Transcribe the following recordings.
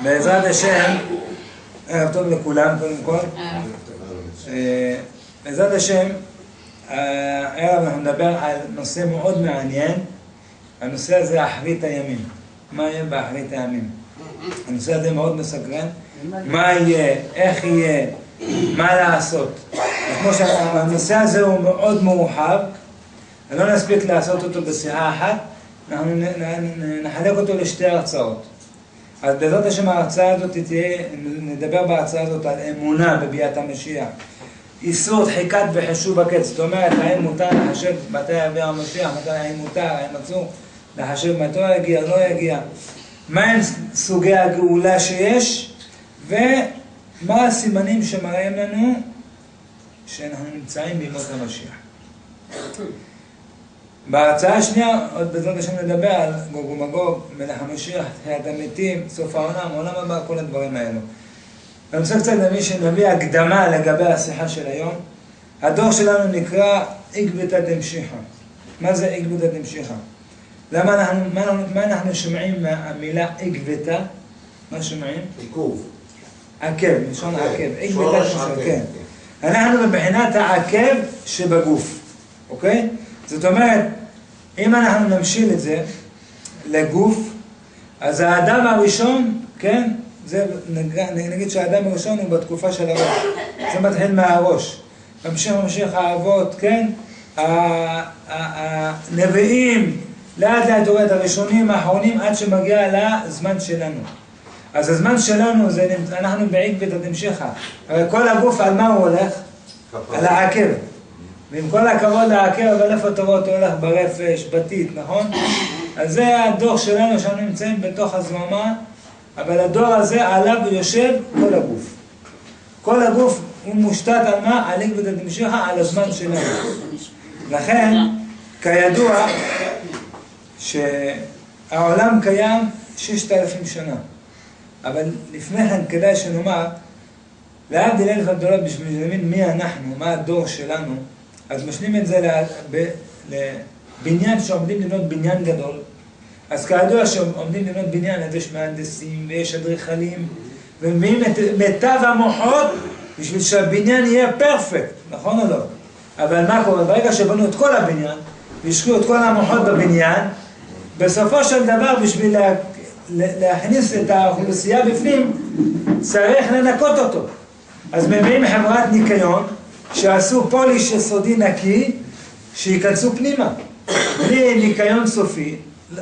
בעזרת השם, ערב טוב לכולם קודם כל. בעזרת השם, הערב אנחנו נדבר על נושא מאוד מעניין. הנושא הזה אחרית הימים. מה יהיה באחרית הימים? הנושא הזה מאוד מסקרן. מה יהיה, איך יהיה, מה לעשות. כמו שהנושא הזה הוא מאוד מורחב, לא נספיק לעשות אותו בשיחה אחת, אנחנו נחלק אותו לשתי הרצאות. אז בעזרת השם ההרצאה הזאת תהיה, נדבר בהרצאה הזאת על אמונה בביאת המשיח. איסור דחיקת וחישוב הקץ, זאת אומרת, האם מותר לחשב מתי יגיע המשיח, האם מותר, האם אסור לחשב מתי יגיע, לא יגיע. מהם סוגי הגאולה שיש, ומה הסימנים שמראים לנו שאנחנו נמצאים בימות המשיח. בהרצאה השנייה, עוד בעזרת השם נדבר על גוג ומגוג, מלך המשיח, תחיית המתים, סוף העולם הבא, כל הדברים האלו. אני רוצה קצת נביא הקדמה לגבי השיחה של היום. הדור שלנו נקרא עקבתא דמשיחא. מה זה עקבתא דמשיחא? מה אנחנו שומעים מהמילה עקבתא? מה שומעים? עיכוב. עקב, לשון עקב. עקבתא דמשיחא. אנחנו מבחינת העקב שבגוף. אוקיי? זאת אומרת, אם אנחנו נמשיל את זה לגוף, אז האדם הראשון, כן? נגיד שהאדם הראשון הוא בתקופה של הראש. זה מתחיל מהראש. ממשיך האבות, כן? הנביאים, לאט לאט יורד הראשונים, האחרונים, עד שמגיע לזמן שלנו. אז הזמן שלנו, אנחנו בעקבתא דמשיחא. הרי כל הגוף על מה הוא הולך? על העקב. ועם כל הכבוד לעקב, אבל איפה תורות הוא הולך ברפש, בתית, נכון? אז זה הדור שלנו שאנחנו נמצאים בתוך הזממה, אבל הדור הזה עליו יושב כל הגוף. כל הגוף הוא מושתת על מה? על עקבתא דמשיחא, על הזמן שלנו. לכן, כידוע, שהעולם קיים 6,000 שנה. אבל לפני כן כדאי שנאמר, להבדיל אלף הבדלות בשביל להבין מי אנחנו, מה הדור שלנו, אז משלים את זה לבניין שעומדים לבנות בניין גדול. אז כידוע שעומדים לבנות בניין, אז יש מהנדסים ויש אדריכלים, ומביאים את מיטב המוחות בשביל שהבניין יהיה פרפקט, נכון או לא? אבל מה קורה? ברגע שבנו את כל הבניין, והשקיעו את כל המוחות בבניין, בסופו של דבר בשביל להכניס את האוכלוסייה בפנים, צריך לנקות אותו. אז מביאים חברת ניקיון, שעשו פוליש יסודי נקי, שיכנסו פנימה. בלי ניקיון סופי,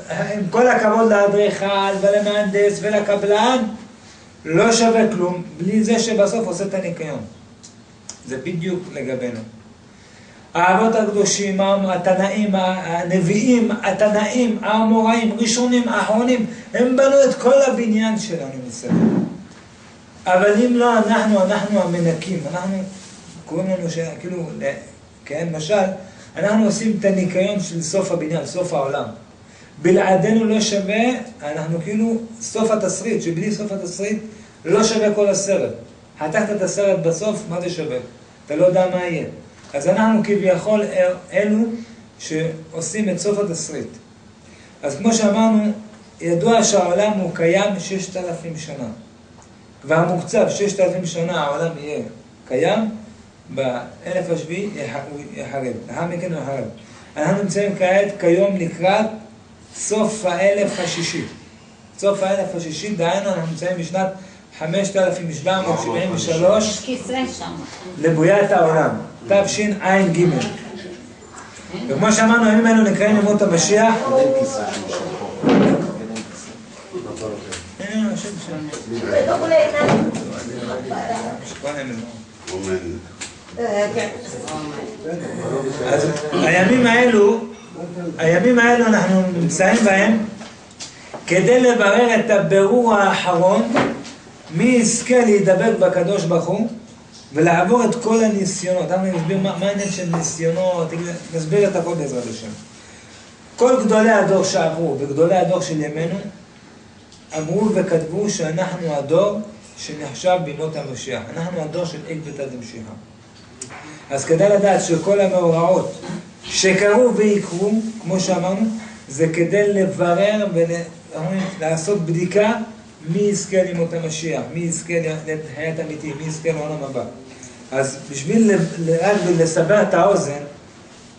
עם כל הכבוד לאדריכל ולמהנדס ולקבלן, לא שווה כלום, בלי זה שבסוף עושה את הניקיון. זה בדיוק לגבינו. האבות הקדושים, התנאים, הנביאים, התנאים, האמוראים, ראשונים, האחרונים, הם בנו את כל הבניין שלנו מסביב. אבל אם לא אנחנו המנקים, אנחנו קוראים לנו כאילו, כן, למשל, אנחנו עושים את הניקיון של סוף הבניין, סוף העולם. בלעדינו לא שווה, אנחנו כאילו סוף התסריט, שבלי סוף התסריט לא שווה כל הסרט. חתכת את הסרט בסוף, מה זה שווה? אתה לא יודע מה יהיה. אז אנחנו כביכול אלו שעושים את סוף התסריט. אז כמו שאמרנו, ידוע שהעולם הוא קיים 6,000 שנה. והמוקצב 6,000 שנה העולם יהיה קיים, באלף השביעי הוא יחרב. לאחר מכן הוא יחרב. אנחנו נמצאים כעת כיום לקראת סוף האלף השישי. סוף האלף השישי, דהיינו אנחנו נמצאים בשנת 5773 לבריאת העולם, תשע"ג. וכמו שאמרנו, הימים האלו נקראים ימות המשיח. אז הימים האלו אנחנו נמצאים בהם כדי לברר את הבירור האחרון, מי יזכה להידבק בקדוש ברוך הוא ולעבור את כל הניסיונות. אנחנו נסביר מה העניין של ניסיונות, נסביר את הכל בעזרת השם. כל גדולי הדור שעברו וגדולי הדור של ימינו אמרו וכתבו שאנחנו הדור שנחשב בימות המשיח. אנחנו הדור של עקבתא דמשיחא. אז כדאי לדעת שכל המאורעות שקרו ויקרו, כמו שאמרנו, זה כדי לברר ולעשות בדיקה מי יזכה לימות המשיח, מי יזכה לחיית אמיתי, מי יזכה לעולם הבא. אז בשביל רק לסבר את האוזן,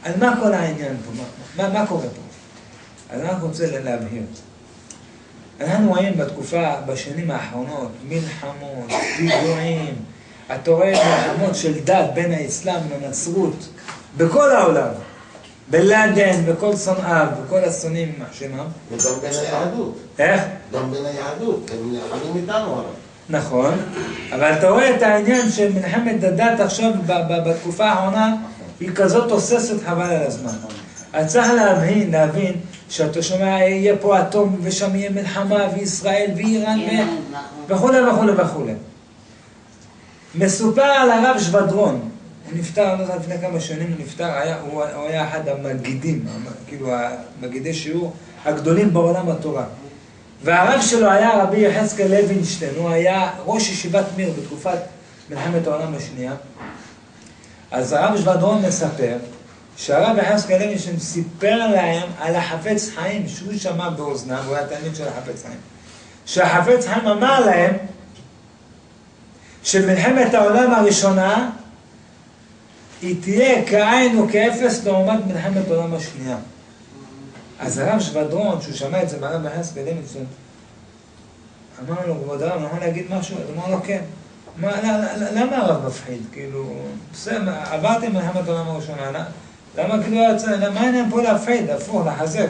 על מה כל העניין פה, מה קורה פה? אז אני רוצה להבהיר. אנחנו רואים בתקופה, בשנים האחרונות, מלחמות, פיגועים, אתה רואה מלחמות של דת בין האסלאם לנצרות, בכל העולם. בלאדן, בכל שונאיו, בכל השונאים מחשמם. וגם בין היהדות. איך? גם בין היהדות, הם נלחמים איתנו עליו. נכון, אבל אתה רואה את העניין של מלחמת הדת עכשיו בתקופה האחרונה, היא כזאת תוססת חבל על הזמן. אז צריך להבין שאתה שומע, יהיה פה אטום ושם יהיה מלחמה וישראל ואיראן וכו' וכו' וכו'. מסופר על הרב שבדרון, הוא נפטר, לא יודע, לפני כמה שנים הוא נפטר, הוא היה אחד המגידים, כאילו המגידי שיעור הגדולים בעולם התורה. והרב שלו היה רבי יחזקאל לוינשטיין, הוא היה ראש ישיבת מיר בתקופת מלחמת העולם השנייה. אז הרב שבדרון מספר שהרב יחזקאל לוינשטיין סיפר להם על החפץ חיים, שהוא שמע באוזניו, הוא היה תלמיד של החפץ חיים. שהחפץ חיים אמר להם שמלחמת העולם הראשונה היא תהיה כאין וכאפס לעומת מלחמת העולם השנייה. אז הרב שבדרון, שהוא שמע את זה מהרב יחזקאל לוינשטיין, אמר לו, כבוד הרב, אני יכול להגיד משהו? הוא אמר לו, כן. למה הרב מפחיד? כאילו, עברתי מלחמת העולם הראשונה, למה כאילו, מה העניין פה להפחיד, הפוך, לחזק?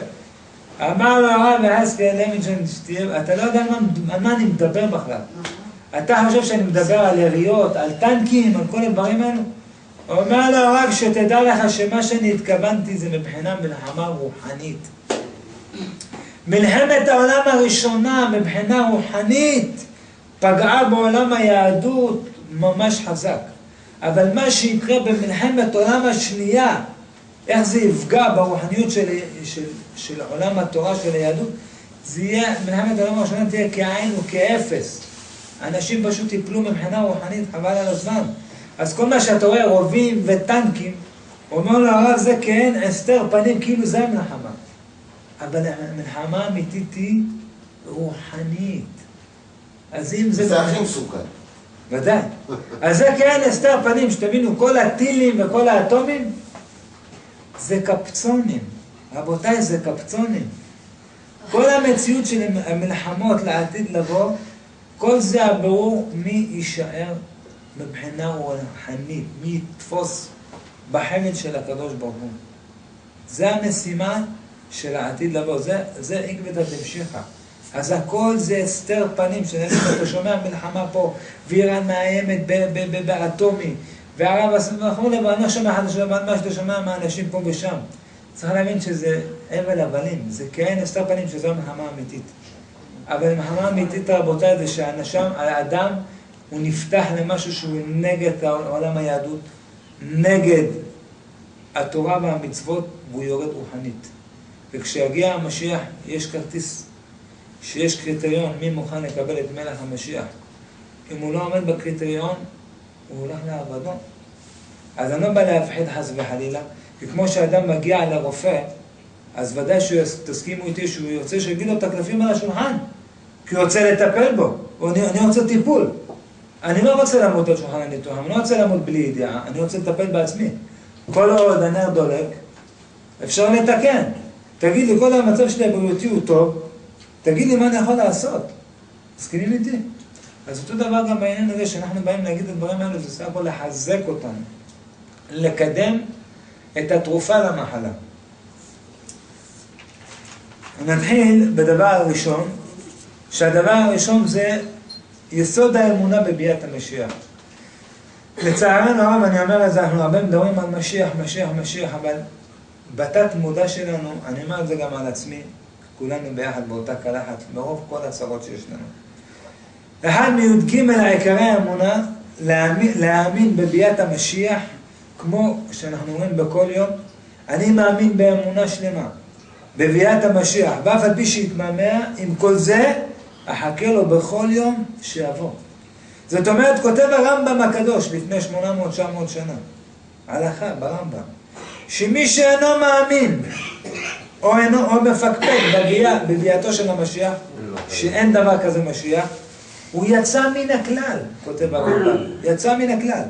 אמר לו הרב יחזקאל לוינשטיין, אתה לא יודע על מה אני מדבר בכלל. אתה חושב שאני מדבר על יריות, על טנקים, על כל הדברים האלו? הוא אומר לו הרב, שתדע לך שמה שאני התכוונתי זה מבחינה מלחמה רוחנית. מלחמת העולם הראשונה מבחינה רוחנית פגעה בעולם היהדות ממש חזק. אבל מה שיקרה במלחמת העולם השנייה, איך זה יפגע ברוחניות של עולם התורה של היהדות, זה יהיה, מלחמת העולם הראשונה תהיה כאין וכאפס. אנשים פשוט יפלו מבחינה רוחנית חבל על הזמן. אז כל מה שאתה רואה, רובים וטנקים, אומר לו הרב זה כן, הסתר פנים, כאילו זה המלחמה. אבל המלחמה האמיתית היא רוחנית. אז אם זה הכי מסוכן. ודאי. אז זה כן, הסתר פנים, שתבינו, כל הטילים וכל האטומים, זה קפצונים. רבותיי, זה קפצונים. כל המציאות של המלחמות לעתיד לבוא, כל זה הברור מי יישאר מבחינה רוחנית, מי יתפוס בחמד של הקדוש ברוך הוא. זה המשימה של העתיד לבוא, זה עקבתא דמשיחא. אז הכל זה הסתר פנים, שנגיד אתה שומע מלחמה פה, ואיראן מאיימת באטומי, והערב וכו', ואני לא שומע אחד לשומע מה שאתה שומע מהאנשים פה ושם. צריך להבין שזה הבל הבלים, זה כן הסתר פנים שזו המלחמה האמיתית. אבל המלחמה האמיתית רבותיי זה שהאדם הוא נפתח למשהו שהוא נגד עולם היהדות, נגד התורה והמצוות, והוא יורד רוחנית. וכשיגיע המשיח יש כרטיס, שיש קריטריון מי מוכן לקבל את מלך המשיח. אם הוא לא עומד בקריטריון, הוא הולך לאבדון. אז אני לא בא להפחיד חס וחלילה, כי כמו שאדם מגיע לרופא, אז ודאי שתסכימו איתי שהוא ירצה שיגיד לו את הקלפים על השולחן, כי הוא רוצה לטפל בו, אני רוצה טיפול. אני לא רוצה למות על שולחן הניתוח, אני לא רוצה למות בלי ידיעה, אני רוצה לטפל בעצמי. כל עוד הנר דולק, אפשר לתקן. תגיד לי, כל המצב שלי הבריאותי הוא טוב, תגיד לי מה אני יכול לעשות. מסכימים איתי? אז אותו דבר גם בעניין הזה שאנחנו באים להגיד את הדברים האלו, זה סך הכל לחזק אותנו, לקדם את התרופה למחלה. נתחיל בדבר הראשון, שהדבר הראשון זה יסוד האמונה בביאת המשיח. לצערנו הרב, אני אומר את זה, אנחנו הרבה מדברים על משיח, משיח, משיח, אבל בתת מודע שלנו, אני אומר את זה גם על עצמי, כולנו ביחד באותה קלחת, מרוב כל הצרות שיש לנו. אחד מי"ג העיקרי האמונה, להאמין בביאת המשיח, כמו שאנחנו אומרים בכל יום, אני מאמין באמונה שלמה, בביאת המשיח, ואף על פי שיתמהמה, עם כל זה, אחכה לו בכל יום שיבוא. זאת אומרת, כותב הרמב"ם הקדוש לפני 800-900 שנה, הלכה ברמב"ם, שמי שאינו מאמין, או מפקפק בביאתו של המשיח, שאין דבר כזה משיח, הוא יצא מן הכלל, כותב הרמב"ם, יצא מן הכלל.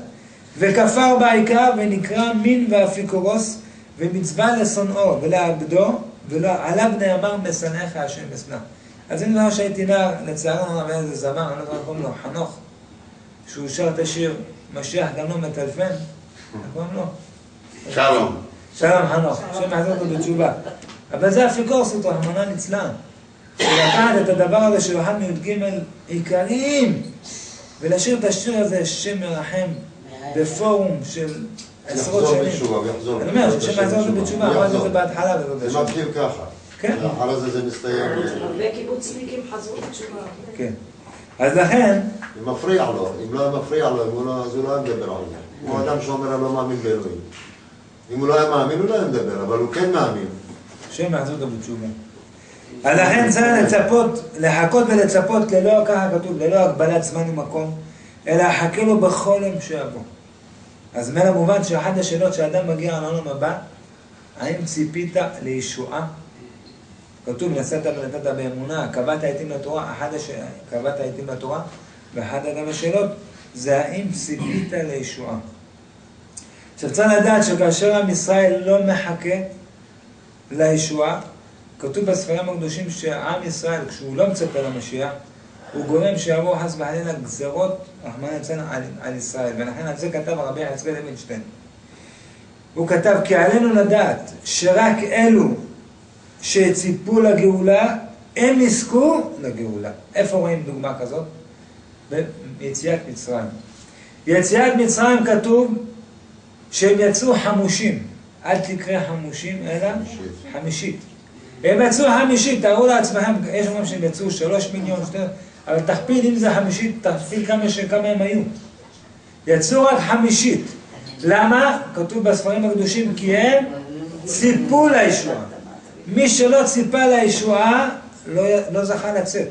וכפר בעיקר ונקרא מין ואפיקורוס, ומצווה לשונאו ולעבדו, ועליו נאמר משנאיך השם אשנא. אז אני אומר שהייתי נער, לצערנו הרבה איזה זמר, אני לא יודע קוראים לו, חנוך, שהוא שר את השיר, משיח גם לא מטלפן, קוראים לו? שלום. שלום חנוך, השם יעזור אותו בתשובה. אבל זה אפיקורס אותו, רחמנא ליצלן. שלקחת את הדבר הזה של אחד מי"ג עיקריים, ולשיר את השיר הזה, השם מרחם, בפורום של עשרות שנים. אני אומר, השם יעזור אותו בתשובה, אמרתי את זה בהתחלה. זה מתחיל ככה. כן. אחרי זה מסתיים. הרבה קיבוצניקים חזרו בתשובה. כן. אז לכן... זה מפריע לו, אם לא מפריע לו, אז הוא לא מדבר על זה. הוא אדם שאומר, אני לא מאמין באלוהים. אם הוא לא היה מאמין, הוא לא היה מדבר, אבל הוא כן מאמין. השם יעזור אותו בתשובה. אז לכן צריך לצפות, לחכות ולצפות ללא, ככה כתוב, ללא הגבלת זמן ומקום, אלא חכה לו בכל יום שיבוא. אז מלא מובן שאחת השאלות שאדם מגיע לעולם הבא, האם ציפית לישועה? כתוב, נסעת ונתת באמונה, קבעת עתים לתורה, קבעת עתים לתורה, ואחת גם השאלות זה האם ציפית לישועה. עכשיו צריך לדעת שכאשר עם ישראל לא מחכה לישועה, כתוב בספרים הקדושים שעם ישראל, כשהוא לא מצפה למשיח, הוא גורם שיבוא חס וחלילה גזרות, רחמנא ליצלן, על ישראל. ולכן על זה כתב הרבי יחזקאל לוינשטיין. הוא כתב, כי עלינו לדעת שרק אלו שציפו לגאולה, הם יזכו לגאולה. איפה רואים דוגמה כזאת? ביציאת מצרים. יציאת מצרים כתוב שהם יצאו חמושים. אל תקרא חמושים, אלא חמישית. הם יצאו חמישית, תראו לעצמכם, יש אומרים שהם יצאו 3 מיליון, אבל תכפיל אם זה חמישית, תכפיל כמה הם היו. יצאו רק חמישית. למה? כתוב בספרים הקדושים, כי הם ציפו לישועה. מי שלא ציפה לישועה, לא זכה לצאת.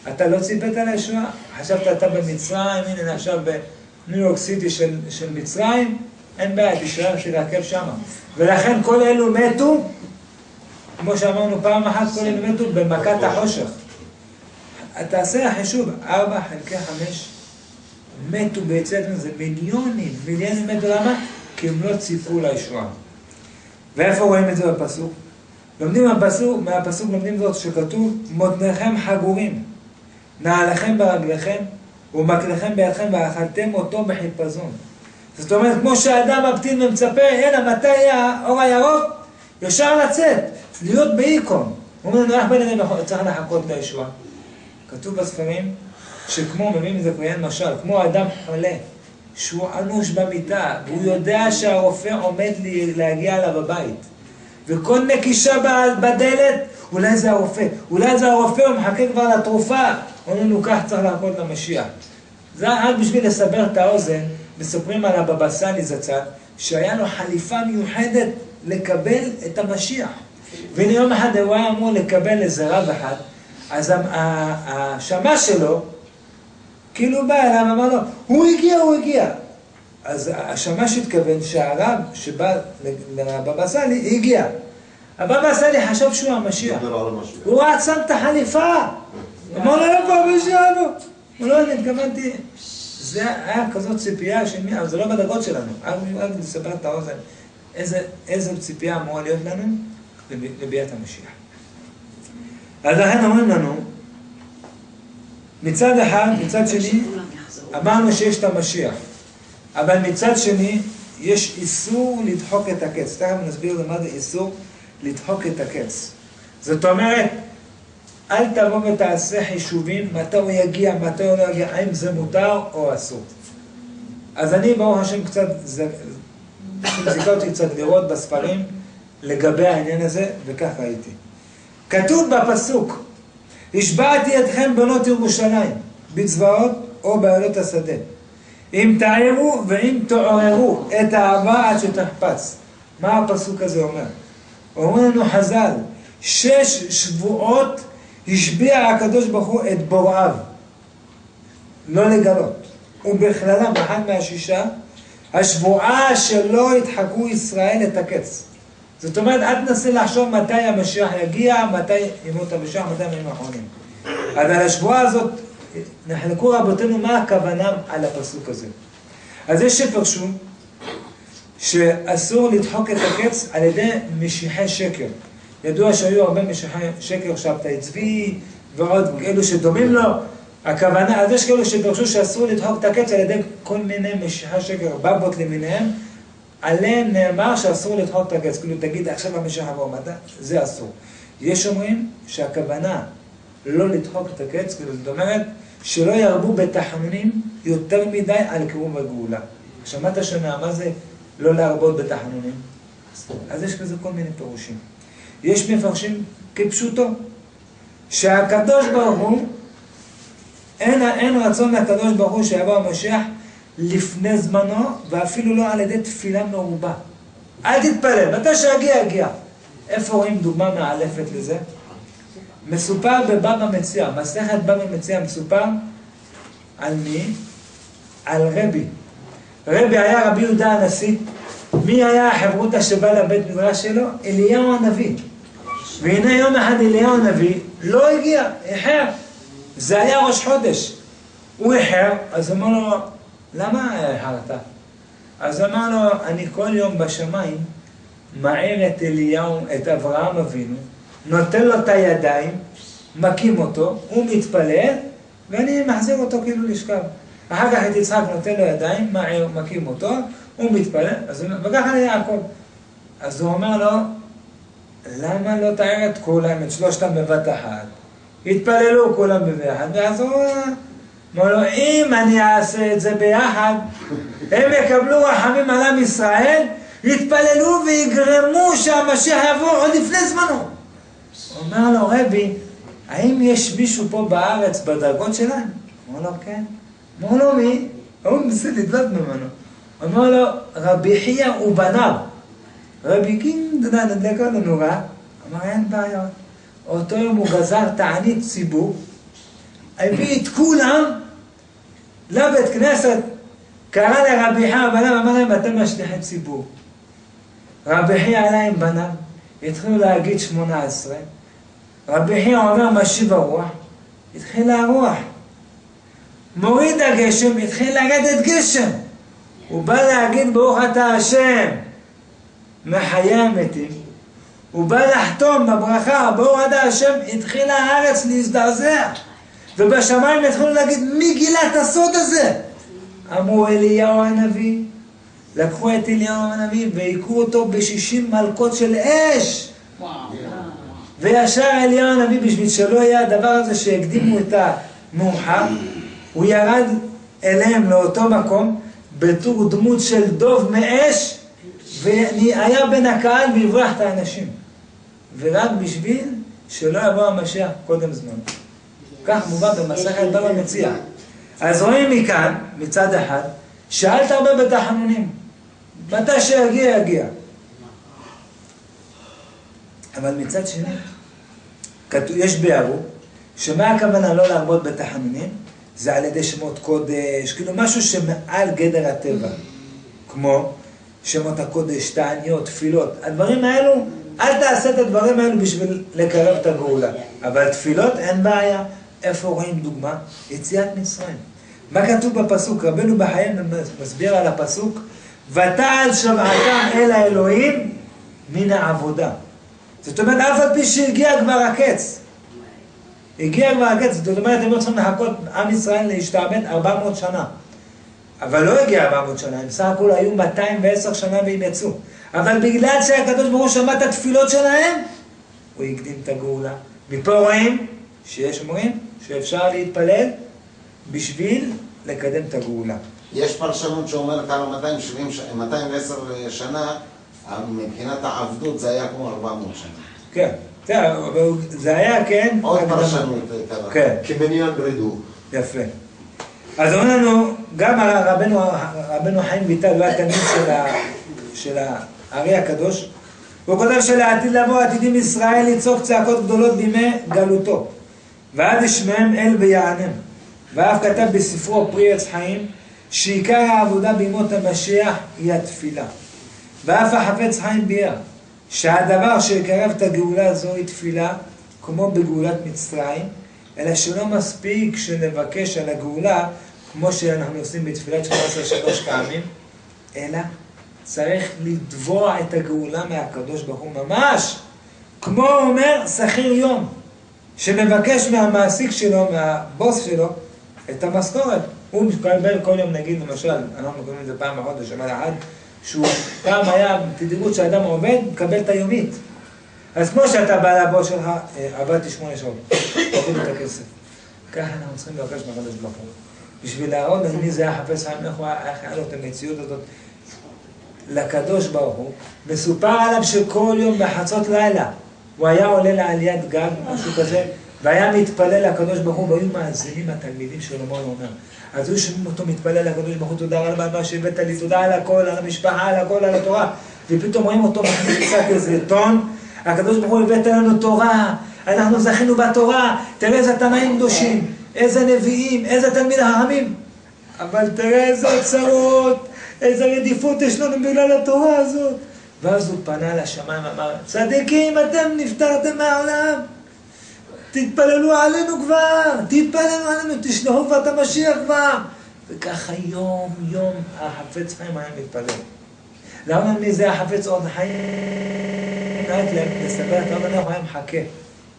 אתה לא ציפית לישועה? חשבת אתה במצרים, הנה עכשיו בניו יורק סיטי של מצרים, אין בעיה, תישאר שתעקב שמה. ולכן כל אלו מתו, כמו שאמרנו פעם אחת, כל אלו מתו במכת החושך. תעשה החישוב, 4 חלקי 5 מתו ביציאת מצרים, זה מיליונים מתו, למה? כי הם לא ציפו לישועה. ואיפה רואים את זה בפסוק? לומדים מהפסוק לומדים זאת שכתוב, מותניכם חגורים, נעליכם ברגליכם, ומקלכם בידכם, ואכלתם אותו בחיפזון. זאת אומרת, כמו שהאדם מבטין ומצפה, הנה, מתי יהיה האור הירוק? ישר לצאת, להיות באיקון. הוא אומר, איך בן אדם צריך לחכות לישועה? כתוב בספרים, שכמו, מביאים את זה כהן משל, כמו אדם חולה, שהוא אנוש במיטה, והוא יודע שהרופא עומד להגיע אליו בבית. וכל נקישה בדלת, אולי זה הרופא, הוא מחכה כבר לתרופה, אומרים לו, כך צריך לחכות למשיח. זה רק בשביל לסבר את האוזן, מספרים על הבבא סאלי זצ"ל, שהיה לו חליפה מיוחדת לקבל את המשיח. והנה יום אחד הוא היה אמור לקבל איזה רב אחד, אז השמש שלו, כאילו בא אליו, אמר לו, הוא הגיע. אז השמש התכוון שהרב שבא לבבא סאלי הגיע. הבבא סאלי חשב שהוא המשיח. הוא רק שם את החליפה. אמר לו, איפה המשיח? הוא לא, אני התכוונתי. זה היה כזאת ציפייה של מי, אבל זה לא בדרגות שלנו. רק לספר את האוזן. איזה ציפייה אמורה להיות לנו לביאת המשיח. אז לכן אומרים לנו, מצד אחד, מצד שני, אמרנו שיש את המשיח. אבל מצד שני, יש איסור לדחוק את הקץ. תכף נסביר למה זה איסור לדחוק את הקץ. זאת אומרת, אל תבוא ותעשה חישובים מתי הוא יגיע, מתי הוא לא יגיע, האם זה מותר או אסור. אז אני, ברוך השם, קצת זיקה אותי קצת לראות בספרים לגבי העניין הזה, וכך ראיתי. כתוב בפסוק, השבעתי אתכם בנות ירושלים, בצבאות או בעלות השדה. אם תעירו ואם תעוררו את האהבה עד שתחפץ. מה הפסוק הזה אומר? אומר לנו חז"ל, 6 שבועות השביע הקדוש ברוך הוא את בוראיו. לא לגלות. ובכללם, אחד מה6, השבועה שלא ידחקו ישראל את הקץ. זאת אומרת, אל תנסה לחשוב מתי המשיח יגיע, מתי ימות המשיח, מתי הימים האחרונים. אז על השבועה הזאת נחלקו רבותינו מה הכוונה על הפסוק הזה. אז יש שפרשו שאסור לדחוק את הקץ על ידי משיחי שקר. ידוע שהיו הרבה משיחי שקר, שבתאי צבי ועוד אלו שדומים לו. הכוונה, אז יש כאלו שפרשו שאסור לדחוק את הקץ על ידי כל מיני משיחי שקר, בבות למיניהם, עליהם נאמר שאסור לדחוק את הקץ. כאילו תגיד עכשיו המשיח עבור מתי, זה אסור. יש אומרים שהכוונה לא לדחוק את הקץ, כאילו זאת אומרת שלא ירבו בתחנונים יותר מדי על קירוב הגאולה. שמעת שומע, מה זה לא להרבות בתחנונים? אז יש כזה כל מיני פירושים. יש מפרשים כפשוטו, שהקדוש ברוך הוא, אין רצון לקדוש ברוך הוא שיבוא המשיח לפני זמנו, ואפילו לא על ידי תפילה מרובה. אל תתפלל, מתי שיגיע, יגיע. איפה רואים דוגמה מאלפת לזה? מסופר בבבא מציעא, מסכת בבא מציעא מסופר על מי? על רבי. רבי היה רבי יהודה הנשיא. מי היה החברותא שבא לבית מדרש שלו? אליהו הנביא. והנה יום אחד אליהו הנביא לא הגיע, איחר. זה היה ראש חודש. הוא איחר, אז אמר לו, למה איחרת? אז אמר לו, אני כל יום בשמיים מעיר את אליהו, את אברהם אבינו, נותן לו את הידיים, מקים אותו, הוא מתפלל, ואני מחזיר אותו כאילו לשכב. אחר כך את יצחק נותן לו ידיים, מעיר, מקים אותו, הוא מתפלל, וככה ליעקב. אז הוא אומר לו, למה לא תעיר את כולם, את שלושתם בבת אחת? התפללו כולם ביחד, ואז הוא אומר לו, אם אני אעשה את זה ביחד, הם יקבלו רחמים על עם ישראל, יתפללו ויגרמו שהמשיח יבוא עוד לפני זמנו. אומר לו, רבי, האם יש מישהו פה בארץ בדרגות שלהם? אומר לו, כן. אומר לו, מי? הוא מנסה לדלות ממנו. אומר לו, רבי חייא ובניו. רבי קין, נדלקה לנורה, אמר, אין בעיה. אותו יום הוא גזר תענית ציבור, הביא את כולם לבית כנסת, קרא לרבי חייא ובניו, אמר להם, אתם משליחי ציבור. רבי חייא עלה עם בניו, התחילו להגיד 18, רבי חייא אומר משיב הרוח, התחיל הרוח. מוריד הגשם, התחיל לרדת גשם. הוא בא להגיד ברוך אתה השם, מחיה המתים. הוא בא לחתום בברכה, ברוך אתה השם, התחילה הארץ להזדעזע. ובשמיים התחילו להגיד, מי גילה את הסוד הזה? אמרו אליהו הנביא. לקחו את אליהו הנביא והיכו אותו ב60 מלכות של אש. וישר אליהו הנביא, בשביל שלא יהיה הדבר הזה שהקדימו את המאוחר, הוא ירד אליהם לאותו מקום בתור דמות של דוב מאש, והיה בין הקהל והברח את האנשים. ורק בשביל שלא יבוא המשיח קודם זמן. כך מובא במסכת בבא מציעא. אז רואים מכאן, מצד אחד, שאל תרבה בתחנונים. מתי שיגיע, יגיע. אבל מצד שני, יש ביארו, שמה הכוונה לא להרבות בתחנונים? זה על ידי שמות קודש, כאילו משהו שמעל גדר הטבע. כמו שמות הקודש, תעניות, תפילות. הדברים האלו, אל תעשה את הדברים האלו בשביל לקרב את הגאולה. אבל תפילות אין בעיה. איפה רואים דוגמה? יציאת מצרים. מה כתוב בפסוק? רבנו בחיים מסביר על הפסוק, ותעל שבעתם אל האלוהים מן העבודה. זאת אומרת, אף על פי שהגיע כבר הקץ. הגיע כבר הקץ, זאת אומרת, הם לא צריכים לחכות עם ישראל להשתעבד 400 שנה. אבל לא הגיע 400 שנה, הם סך הכל היו 210 שנה והם יצאו. אבל בגלל שהקדוש ברוך הוא שמע את התפילות שלהם, הוא הקדים את הגאולה. מפה רואים שיש אומרים שאפשר להתפלל בשביל לקדם את הגאולה. יש פרשנות שאומרת על 210 שנה, מבחינת העבדות זה היה כמו 400 שנה. כן, זה היה, כן. עוד פרשנות. כן. כמניין ברידו. יפה. אז אומרים לנו, גם רבנו חיים ויטל, הוא היה תלמיד של הארי הקדוש, הוא כותב שלעתיד לבוא עתידים ישראל לצעוק צעקות גדולות בימי גלותו, ועד ישמעם אל ויענם. ואף כתב בספרו פרי עץ חיים, שעיקר העבודה בימות המשיח היא התפילה. ואף החפץ חיים ביאר, שהדבר שיקרב את הגאולה הזו היא תפילה, כמו בגאולת מצרים, אלא שלא מספיק שנבקש על הגאולה, כמו שאנחנו עושים בתפילת 18 3 פעמים, אלא צריך לתבוע את הגאולה מהקדוש ברוך הוא ממש, כמו אומר שכיר יום, שמבקש מהמעסיק שלו, מהבוס שלו, את המשכורת. הוא מקבל כל יום, נגיד למשל, אנחנו מקבלים את זה פעם בחודש, אבל אחד, שהוא פעם היה תדירות שהאדם עובד, מקבל את היומית. אז כמו שאתה בא לבוס שלך, עבדתי 8 שעות, תביא לי את הכסף. ככה אנחנו צריכים לבקש מהקדוש ברוך הוא. בשביל להראות על מי זה היה חפץ חיים, איך היה לו את המציאות הזאת לקדוש ברוך הוא, מסופר עליו שכל יום בחצות לילה הוא היה עולה לעליית גג, משהו כזה, והיה מתפלל לקדוש ברוך הוא, והיו מאזינים התלמידים שלמה אומר. אז היו שומעים אותו מתפלל לקדוש ברוך הוא, תודה רבה מה שהבאת לי, תודה על הכל, על המשפחה, על הכל, על התורה, ופתאום רואים אותו קצת איזה טון, הקדוש ברוך הוא הבאת לנו תורה, אנחנו זכינו בתורה, תראה איזה תנאים קדושים, איזה נביאים, איזה תלמיד החכמים, אבל תראה איזה צרות, איזה רדיפות יש לנו בגלל התורה הזאת. ואז הוא פנה לשמיים ואמר, צדיקים, אתם נפטרתם מהעולם, תתפללו עלינו כבר, תתפללו עלינו, תשלחו כבר את המשיח כבר. וככה יום יום החפץ חיים היה מתפלל. למה מי זה החפץ עוד חיים? רק לספר את העולם, הוא היה מחכה.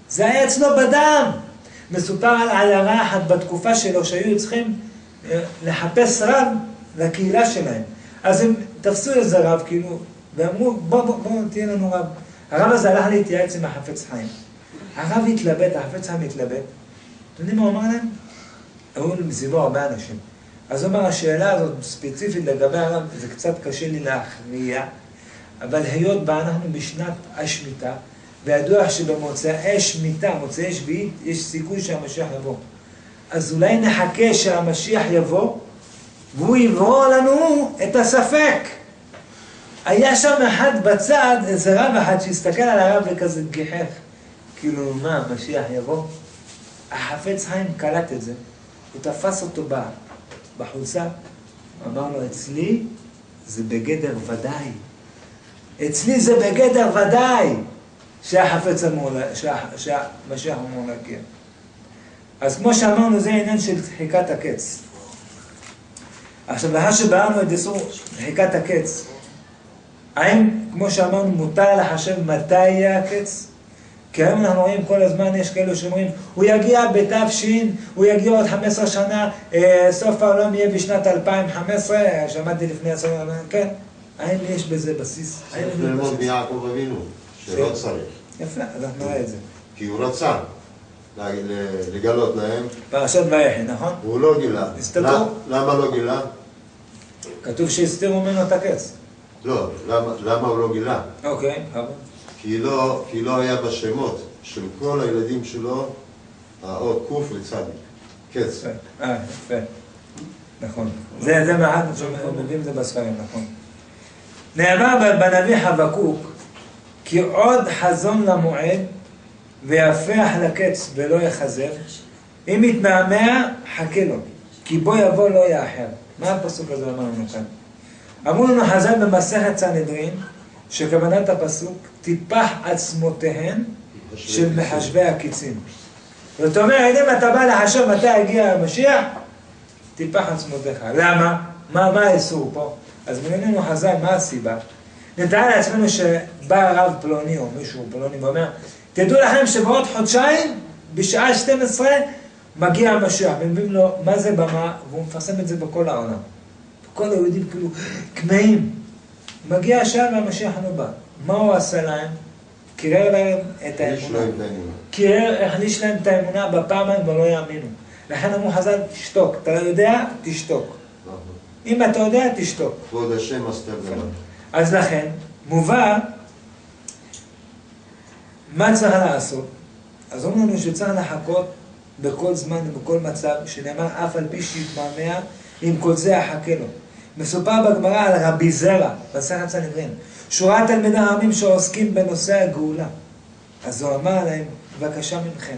זה היה אצלו בדם. מסופר על עיירה אחת בתקופה שלו שהיו צריכים לחפש רב לקהילה שלהם. אז הם תפסו איזה רב כאילו, ואמרו בוא תהיה לנו רב. הרב הזה הלך להתייעץ עם החפץ חיים. הרב התלבט, החפץ חיים התלבט. אתם יודעים מה הוא אמר להם? היו מסביבו הרבה אנשים. אז הוא אומר, השאלה הזאת ספציפית לגבי הרב, זה קצת קשה לי להכריע, אבל היות בה אנחנו בשנת השמיטה, וידוע שבמוצאי שמיטה, מוצאי שביעית, יש סיכוי שהמשיח יבוא. אז אולי נחכה שהמשיח יבוא, והוא יברור לנו את הספק. היה שם אחד בצד, איזה רב אחד שהסתכל על הרב וכזה גיחך. כאילו, מה, המשיח יבוא? החפץ חיים קלט את זה. הוא תפס אותו בחולצה, אמר לו, אצלי זה בגדר ודאי. אצלי זה בגדר ודאי שהחפץ אמור, שהמשיח אמור להגיע. אז כמו שאמרנו, זה העניין של דחיקת הקץ. עכשיו, לאחר שבארנו את איסור דחיקת הקץ, האם, כמו שאמרנו, מותר לחשב מתי יהיה הקץ? כי היום אנחנו רואים כל הזמן, יש כאלו שאומרים, הוא יגיע בתש"ין, הוא יגיע עוד 15 שנה, סוף העולם יהיה בשנת 2015, שמעתי לפני 10 שנה, כן. האם יש בזה בסיס? צריך ללמוד מיעקב אבינו, שלא צריך. יפה, אז אנחנו נראה את זה. כי הוא רצה לגלות להם. פרשת ויחי, נכון? הוא לא גילה. הסתתרו? למה לא גילה? כתוב שהסתירו ממנו את הקץ. לא, למה הוא לא גילה? אוקיי, אבל... כי לא היה בשמות של כל הילדים שלו האות קוף וצדיק, קץ. יפה. נכון. זה מעט שמביאים את זה בספרים, נכון. נאמר בנביא חבקוק, כי עוד חזון למועד ויפח לקץ ולא יחזר, אם יתמהמה חכה לו, כי בו יבוא לא יאחר. מה הפסוק הזה אמר לנו כאן? אמרו לנו חז"ל במסכת סנהדרין, שכוונת הפסוק, טיפח עצמותיהן של מחשבי הקיצים. זאת אומרת, אם אתה בא לחשב מתי יגיע המשיח, טיפח עצמותיך. למה? מה האיסור פה? אז מבינינו חז"ל, מה הסיבה? נתראה לעצמנו שבא רב פלוני או מישהו פלוני ואומר, תדעו לכם שבעוד חודשיים, בשעה 12, מגיע המשיח. ומביאים לו מה זה במה, והוא מפרסם את זה בכל העולם. כל היהודים כאילו כמהים. מגיע השעה והמשיח לא בא. מה הוא עשה להם? קירר להם את האמונה. הכניס להם את האמונה בפעם הם ולא יאמינו. לכן אמרו חז"ל, תשתוק. אתה לא יודע, תשתוק. אם אתה יודע, תשתוק. כבוד השם אסתר דבר. אז לכן, מובא, מה צריך לעשות? אז אומרים לנו שצריך לחכות בכל זמן ובכל מצב, שנאמר אף על פי שיתמהמה, עם כל זה יחכה לו. מסופר בגמרא על רבי זרע, מסכת סנהדרין, שורת תלמידי חכמים שעוסקים בנושא הגאולה. אז הוא אמר להם, בבקשה מכם,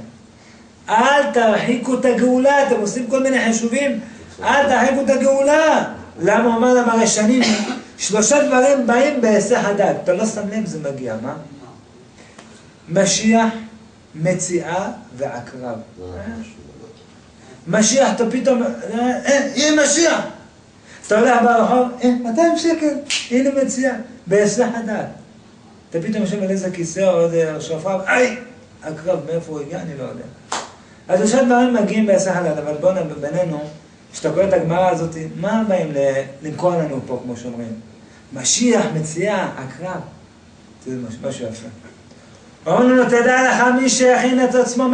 אל תרחיקו את הגאולה, אתם עושים כל מיני חישובים, אל תרחיקו את הגאולה. למה הוא אומר להם הרי שנים, 3 דברים באים בהיסח הדעת, אתה לא שם לב זה מגיע, מה? משיח מציאה ועקרב. משיח, אתה פתאום, הנה משיח! אתה הולך ברחוב, 200 שקל, הנה מציאה, בהיסח הדעת. אתה פתאום יושב על איזה כיסא או איזה שופר, עקרב, מאיפה הוא הגיע? אני לא יודע. אז עכשיו דברים מגיעים בהיסח הדעת, אבל בואו בינינו, כשאתה קורא את הגמרא הזאת, מה באים למכור לנו פה, כמו שאומרים? משיח, מציאה, עקרב. זה משהו יפה. אומרים לנו, תדע לך מי שהכין את עצמו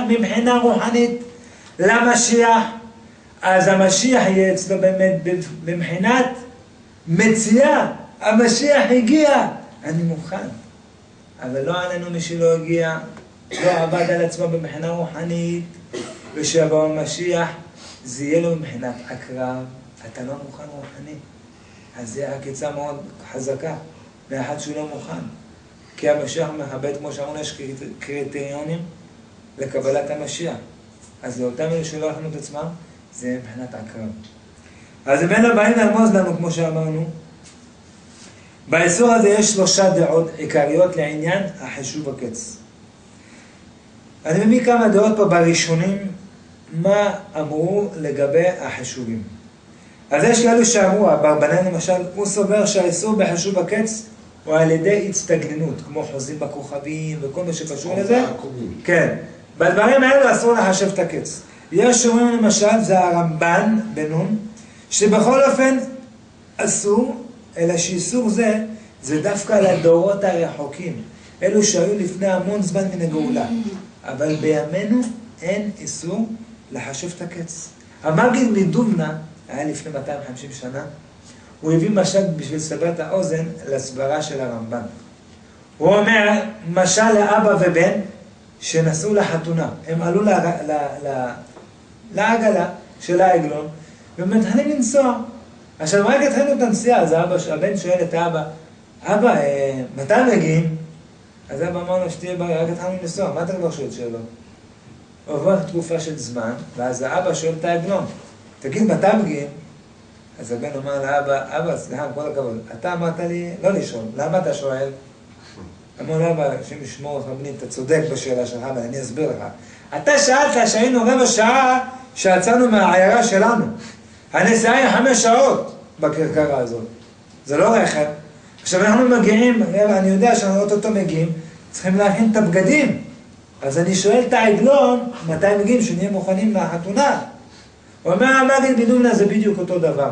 מבחינה רוחנית למשיח, אז המשיח יהיה אצלו באמת מבחינת מציאה. המשיח הגיע, אני מוכן. אבל לא עלינו מי שלא הגיע, לא עבד על עצמו מבחינה רוחנית, ושיבוא המשיח, זה יהיה לו מבחינת עקרב, אתה לא מוכן רוחני. אז זה עקיצה מאוד חזקה, לאחד שהוא לא מוכן. כי המשיח מכבד, כמו שאמרנו, יש קריטריונים לקבלת המשיח. אז לאותם אלה שלא הכנו את עצמם, זה מבחינת עקרב. אז ממנו באים לרמוז לנו, כמו שאמרנו, באיסור הזה יש 3 דעות עיקריות לעניין החישוב הקץ. אני מביא כמה דעות פה בראשונים, מה אמרו לגבי החישובים. אז יש כאלו שאמרו, אברבנאל למשל, הוא סובר שהאיסור בחישוב הקץ הוא על ידי הצטגננות, כמו חוזים בכוכבים וכל מה שקשור לזה. כן. בדברים האלו אסור לחשב את הקץ. יש שאומרים למשל, זה הרמב"ן בנון, שבכל אופן אסור, אלא שאיסור זה דווקא לדורות הרחוקים. אלו שהיו לפני המון זמן מן הגאולה. אבל בימינו אין איסור לחשב את הקץ. המגיד מדובנה, היה לפני 250 שנה, הוא הביא משל בשביל לסבר את האוזן לסברה של הרמב"ן. הוא אומר, משל לאבא ובן שנסעו לחתונה. הם עלו לעגלה של העגלון, ומתחילים לנסוע. עכשיו, רק התחילו את הנסיעה, אז הבן שואל את האבא, אבא, מתי מגיעים? אז אבא אמר לו, שתהיה בריא, רק התחלנו לנסוע, מה אתה כבר שואל שאלות? עובר תקופה של זמן, ואז האבא שואל את העגלון, תגיד, מתי מגיעים? אז הבן אומר לאבא, אבא, סליחה, כל הכבוד, אתה אמרת לי לא לשאול, למה אתה שואל? אמר לאבא, השם ישמור אותך בני, אתה צודק בשאלה שלך, אבל אני אסביר לך. אתה שאלת שהיינו רבע שעה שיצאנו מהעיירה שלנו. הנסיעה היא 5 שעות בכרכרה הזאת. זה לא רכב. עכשיו אנחנו מגיעים, אני יודע שאנחנו אוטוטו מגיעים, צריכים להכין את הבגדים. אז אני שואל את העגלון, מתי מגיעים, שנהיה מוכנים לחתונה. הוא אומר, המגיד בדובנה זה בדיוק אותו דבר.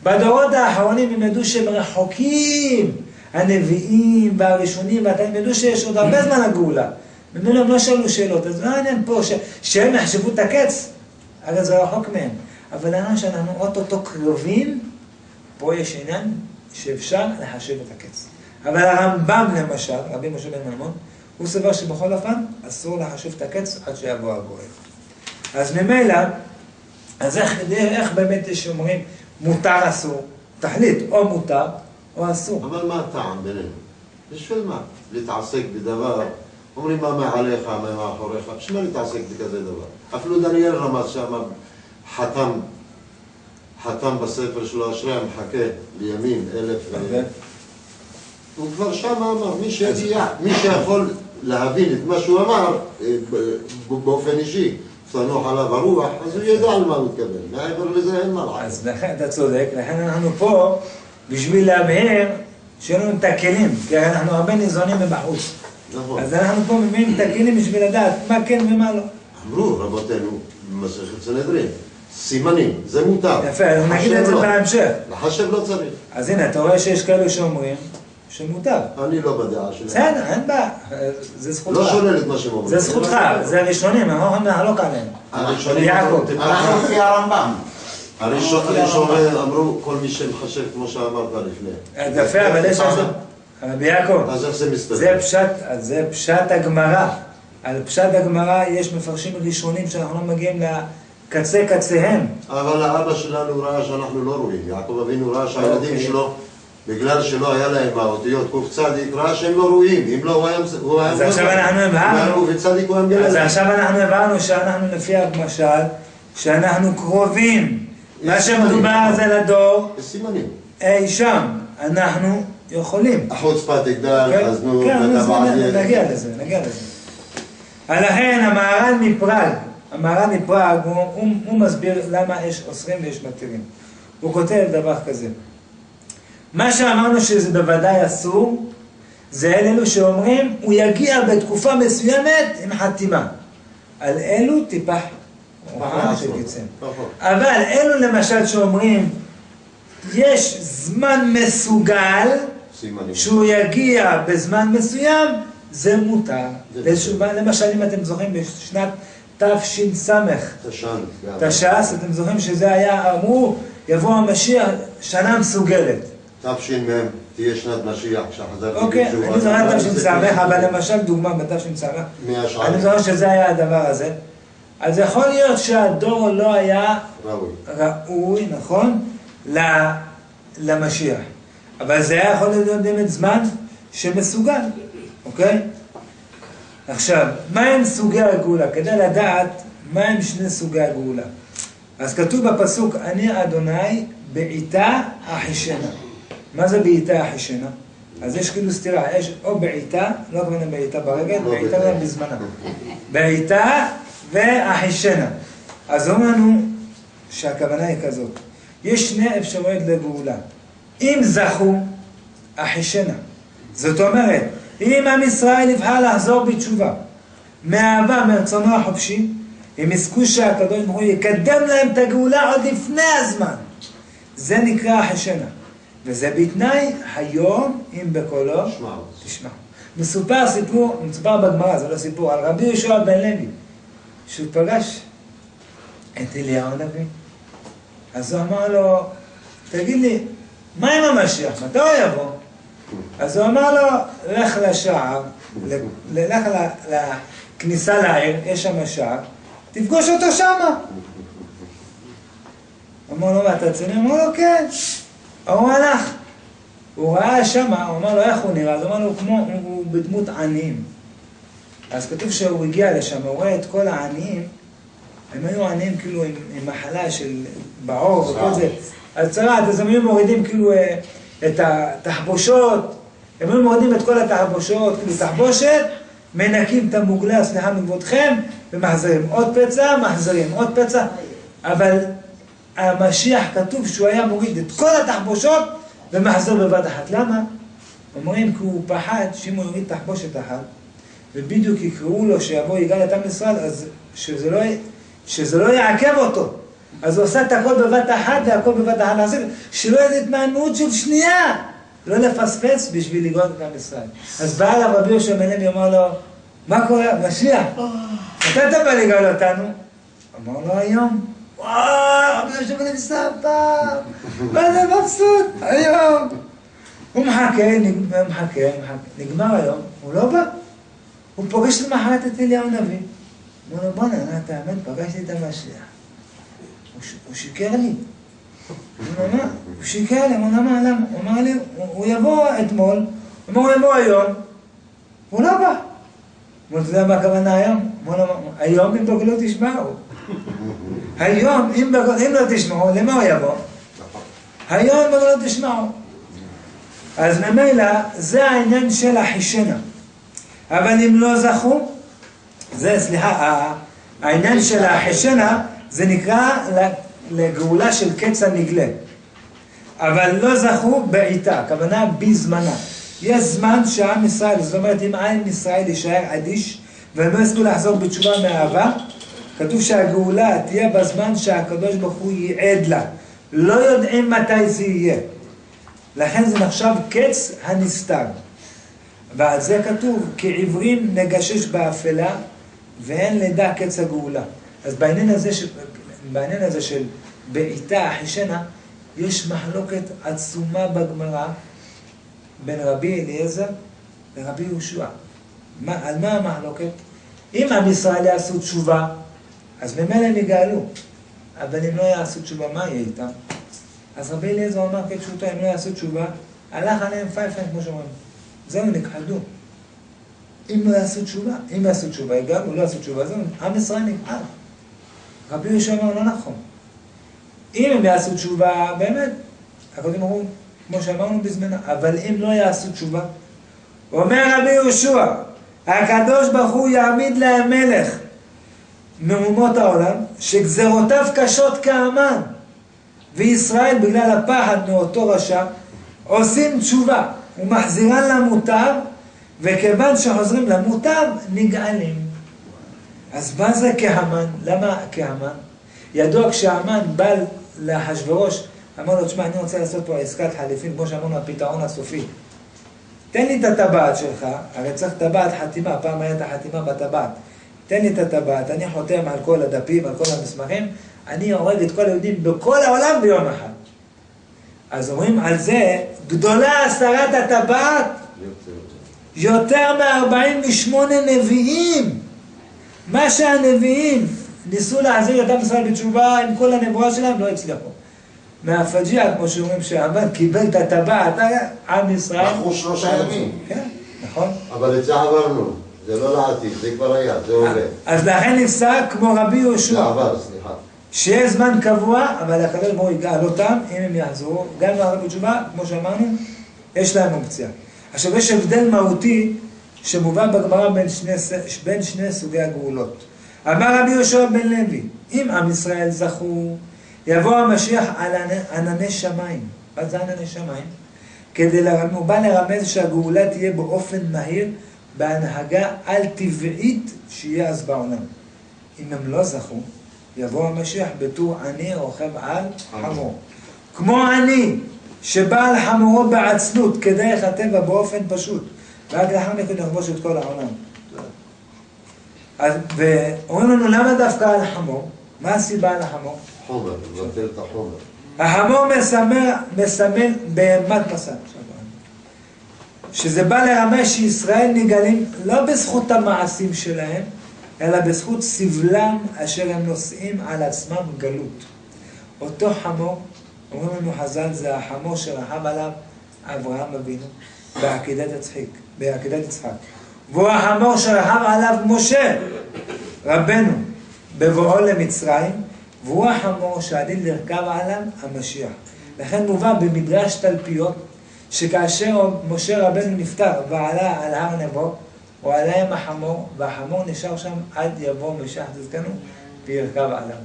בדורות האחרונים הם ידעו שהם רחוקים, הנביאים והראשונים, ואתם ידעו שיש עוד הרבה זמן לגאולה. ממנו הם לא שאלו שאלות, אז לא עניין פה שהם יחשבו את הקץ, הרי זה רחוק מהם. אבל העניין שאנחנו אוטוטו קרובים, פה יש עניין שאפשר לחשב את הקץ. אבל הרמב"ם למשל, רבי משה בן מימון, הוא סבר שבכל אופן אסור לחשב את הקץ עד שיבוא הגואל. אז ממילא, אז איך באמת יש אומרים מותר אסור? תחליט, או מותר או אסור. אבל מה הטעם בינינו? בשביל מה? להתעסק בדבר, אומרים מה מעליך, מה מאחוריך, בשביל מה להתעסק בכזה דבר? אפילו דניאל רמז שם חתם בספר שלו, אשרי המחכה לימים 1000 הוא כבר שם אמר, מי שיכול להבין את מה שהוא אמר באופן אישי, תנוח עליו הרוח, אז הוא ידע על מה הוא מתכוון. מעבר לזה אין מה לעשות. אז לכן אתה צודק, לכן אנחנו פה בשביל להבהיר שיהיו לנו את הכלים, כי אנחנו הרבה ניזונים מבחוץ. נכון. אז אנחנו פה מביאים את הכלים בשביל לדעת מה כן ומה לא. אמרו רבותינו במסכת סנהדרין, סימנים, זה מותר. יפה, אז נגיד את זה בהמשך. לחשב לא צריך. אז הנה, אתה רואה שיש כאלו שאומרים שמותר. אני לא בדעה שלי. בסדר, אין בעיה, זה זכותך. לא שולל את מה שהם אומרים. זה זכותך, זה הראשונים, הם לא יכולים להחלוק עליהם. הראשונים יעקב. אנחנו לפי הרמב"ם. הראשונים אמרו כל מי שמחשב כמו שאמרת לפני. יפה, אבל יש לזה... רבי יעקב, אז איך זה מסתדר? זה פשט הגמרא. על פשט הגמרא יש מפרשים ראשונים שאנחנו לא מגיעים לקצה קציהם. אבל האבא שלנו ראה שאנחנו לא רואים. יעקב אבינו ראה שהילדים שלו, בגלל שלא היה להם האותיות קוף צדיק, ראה שהם לא רואים. אם לא, הוא היה... אז עכשיו אנחנו הבהרנו. וצדיק הוא המגלה. אז עכשיו אנחנו הבהרנו שאנחנו לפי המשל, שאנחנו קרובים. מה שמדובר זה לדור. סימנים. אי שם, אנחנו יכולים. החוצפה תגדל, אז נו, כן, נגיע לזה. לכן המהר"ל מפראג, הוא מסביר למה יש אוסרים ויש מתירים. הוא כותב דבר כזה. מה שאמרנו שזה בוודאי אסור, זה אלו שאומרים, הוא יגיע בתקופה מסוימת עם חתימה. על אלו טיפח הוראה שתצא. אבל אלו למשל שאומרים, יש זמן מסוגל, שהוא יגיע בזמן מסוים, זה מותר. למשל, אם אתם זוכרים, בשנת תש"ס, תש"ס, אתם זוכרים שזה היה, אמרו, יבוא המשיח, שנה מסוגלת. תש"מ, תהיה שנת משיח, כשחזרתי אוקיי, אני זוכר תש"ס, אבל למשל דוגמה בתש"ס, אני זוכר שזה היה הדבר הזה. אז יכול להיות שהדור לא היה ראוי, נכון, למשיח. אבל זה היה יכול להיות באמת זמן שמסוגל, אוקיי? עכשיו, מה הם סוגי הגאולה? כדי לדעת מה הם שני סוגי הגאולה. אז כתוב בפסוק, אני אדוני בעיתה אחישנה. מה זה בעיתה אחישנה? אז יש כאילו סתירה, יש או בעיתה, לא כמובן בעיתה ברגל, בעיתה גם בזמנה. בעיתה ואחישנה. אז אומרנו שהכוונה היא כזאת. יש שני אפשרויות לגאולה. אם זכו, אחישנה. זאת אומרת, אם עם ישראל יבחר לחזור בתשובה, מאהבה, מרצונו החופשי, הם יזכו שהקדוש ברוך הוא יקדם להם את הגאולה עוד לפני הזמן. זה נקרא אחישנה. וזה בתנאי, היום, אם בקולו, תשמע. מסופר בגמרא, זה לא סיפור, על רבי יהושע בן לוי, שהוא פגש את אליהו הנביא. אז הוא אמר לו, תגיד לי, מה עם המשיח? מתי הוא יבוא? אז הוא אמר לו, לך לשער, לך לכניסה לעיר, יש שם שער, תפגוש אותו שמה. אמר לו, מה אתה רציני? אמר לו, כן. הוא הלך. הוא ראה שמה, הוא אמר לו, איך הוא נראה? אז הוא אמר לו, הוא בדמות עניים. אז כתוב שהוא הגיע לשם, הוא רואה את כל העניים, הם היו עניים כאילו עם מחלה של בעור וכל זה. אז צרעת, אז הם היו מורידים כאילו את התחבושות, הם היו מורידים את כל התחבושות, כאילו תחבושת, מנקים את המוגלה, סליחה מכבודכם, ומחזרים. עוד פצע, מחזרים, עוד פצע. אבל המשיח כתוב שהוא היה מוריד את כל התחבושות ומחזר בבת אחת. למה? אומרים כי הוא פחד שאם הוא יוריד תחבושת אחת, ובדיוק יקראו לו שיבוא יגאל את עם ישראל, אז שזה לא יעכב אותו. אז הוא עושה את הכל בבת אחת והכל בבת אחת להחזיר, שלא יהיה התמהמהות של שנייה, לא לפספס בשביל לגאול את עם ישראל. אז בא אליו רבי יהושע בן לוי, אמר לו, מה קורה? משיח, מתי אתה בא לגאול אותנו? אמר לו, היום. וואו, רבי יהושע בן לוי סבא, מה זה מבסוט, היום. הוא מחכה, נגמר היום, הוא לא בא. הוא פוגש למחרת את אליהו הנביא. הוא אומר לו, בוא נענה את האמת, פגשתי את המשיח. הוא שיקר לי. הוא אמר, הוא שיקר לי, הוא אמר, למה? הוא אמר לי, הוא יבוא אתמול, הוא אמר, הוא יבוא היום, הוא לא בא. הוא אומר, אתה יודע מה הכוונה היום? היום אם בגלות תשמעו. היום אם לא תשמעו, למה הוא יבוא? היום אם בגלות תשמעו. אז ממילא, זה העניין של אחישנה. אבל אם לא זכו, העניין של האחישנה, זה נקרא לגאולה של קץ הנגלה. אבל לא זכו בעיתה, הכוונה בזמנה. יש זמן שעם ישראל, זאת אומרת, אם עם ישראל יישאר אדיש, והם לא יזכו לחזור בתשובה מאהבה, כתוב שהגאולה תהיה בזמן שהקדוש ברוך הוא ייעד לה. לא יודעים מתי זה יהיה. לכן זה נחשב קץ הנסתר. ועל זה כתוב, כעברים נגשש באפלה, ואין לדע קץ הגאולה. אז בעניין הזה של בעיתה אחישנה, יש מחלוקת עצומה בגמרא בין רבי אליעזר לרבי יהושע. על מה המחלוקת? אם עם ישראל יעשו תשובה, אז ממילא הם יגאלו. אבל אם לא יעשו תשובה, מה יהיה איתם? אז רבי אליעזר אמר כפשוטו, אם לא יעשו תשובה, הלך עליהם פייפן, כמו שאומרים. זהו, נכחדו. אם לא יעשו תשובה, יגאלו, לא יעשו תשובה, זהו, עם ישראל נכחד. רבי יהושע אמר, לא נכון. אם הם יעשו תשובה, באמת, הקודם אמרו, כמו שאמרנו בזמנה, אבל אם לא יעשו תשובה, אומר רבי יהושע, הקדוש ברוך הוא יעמיד להם מלך מאומות העולם, שגזרותיו קשות כאמן, וישראל בגלל הפחד מאותו רשע, עושים תשובה, ומחזירן למוטב, וכיוון שחוזרים למוטב, נגאלים. אז מה זה כהמן? למה כהמן? ידוע כשהמן בא לאחשוורוש, אמר לו, תשמע, אני רוצה לעשות פה עסקת חליפין, כמו שאמרנו, הפתרון הסופי. תן לי את הטבעת שלך, הרי צריך טבעת חתימה, פעם הייתה חתימה בטבעת. תן לי את הטבעת, אני חותם על כל הדפים, על כל המסמכים, אני הורג את כל היהודים בכל העולם ביום אחד. אז אומרים על זה, גדולה הסרת הטבעת, יותר מ-48 נביאים. מה שהנביאים ניסו להחזיר את עם ישראל בתשובה עם כל הנבואה שלהם, לא הצליחו. מהפג'יה, כמו שאומרים שהמן קיבל את הטבעת, עם ישראל... בחרו 3 ימים. כן, נכון. אבל את זה עברנו, זה לא לעתיד, זה כבר היה, זה עובד. אז לכן נפסק כמו רבי יהושע. זה עבר, סליחה. שיהיה זמן קבוע, אבל הקדוש ברוך הוא יגאל אותם, אם הם יחזרו, גם מהרבי תשובה, כמו שאמרנו, יש להם אופציה. עכשיו יש הבדל מהותי שמובא בגמרא בין שני סוגי הגאולות. אמר רבי יהושע בן לוי, אם עם ישראל זכו, יבוא המשיח על ענני שמיים. מה זה ענני שמיים? הוא בא לרמז שהגאולה תהיה באופן מהיר, בהנהגה על טבעית שיהיה אז בעולם. אם הם לא זכו, יבוא המשיח בתור עני רוכב על חמור. כמו עני שבא על חמורו בעצלות כדרך הטבע באופן פשוט, רק לאחר מכן יכבוש את כל העולם. ואומרים לנו למה דווקא על החמור? מה הסיבה על החמור? חומר, לבטל את החומר. החמור מסמל בהמת מסע. שזה בא לרמז שישראל נגאלים לא בזכות המעשים שלהם, אלא בזכות סבלם אשר הם נושאים על עצמם גלות. אותו חמור, אומרים לנו חז"ל, זה החמור שרכב עליו אברהם אבינו בעקדת יצחק. והוא החמור שרכב עליו משה רבנו בבואו למצרים, והוא החמור שעתיד לרכב עליו המשיח. לכן מובא במדרש תלפיות, שכאשר משה רבנו נפטר ועלה על הר נבו, הוא עלה עם החמור, והחמור נשאר שם עד יבוא משיח צדקנו וירכב עליו.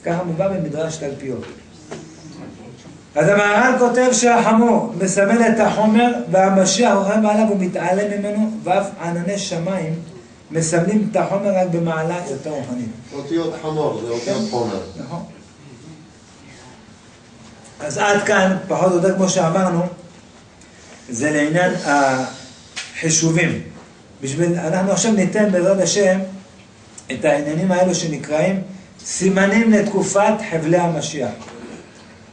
ככה מובא במדרש תלפיות. אז המהר"ל כותב שהחמור מסמל את החומר, והמשיח רוכב עליו ומתעלם ממנו, ואף ענני שמיים מסמלים את החומר רק במעלה יותר רוחנית. אותיות חמור, זה אותיות חומר. נכון. אז עד כאן, פחות או יותר כמו שאמרנו, זה לעניין החישובים. אנחנו עכשיו ניתן בעזרת השם את העניינים האלו שנקראים סימנים לתקופת חבלי המשיח.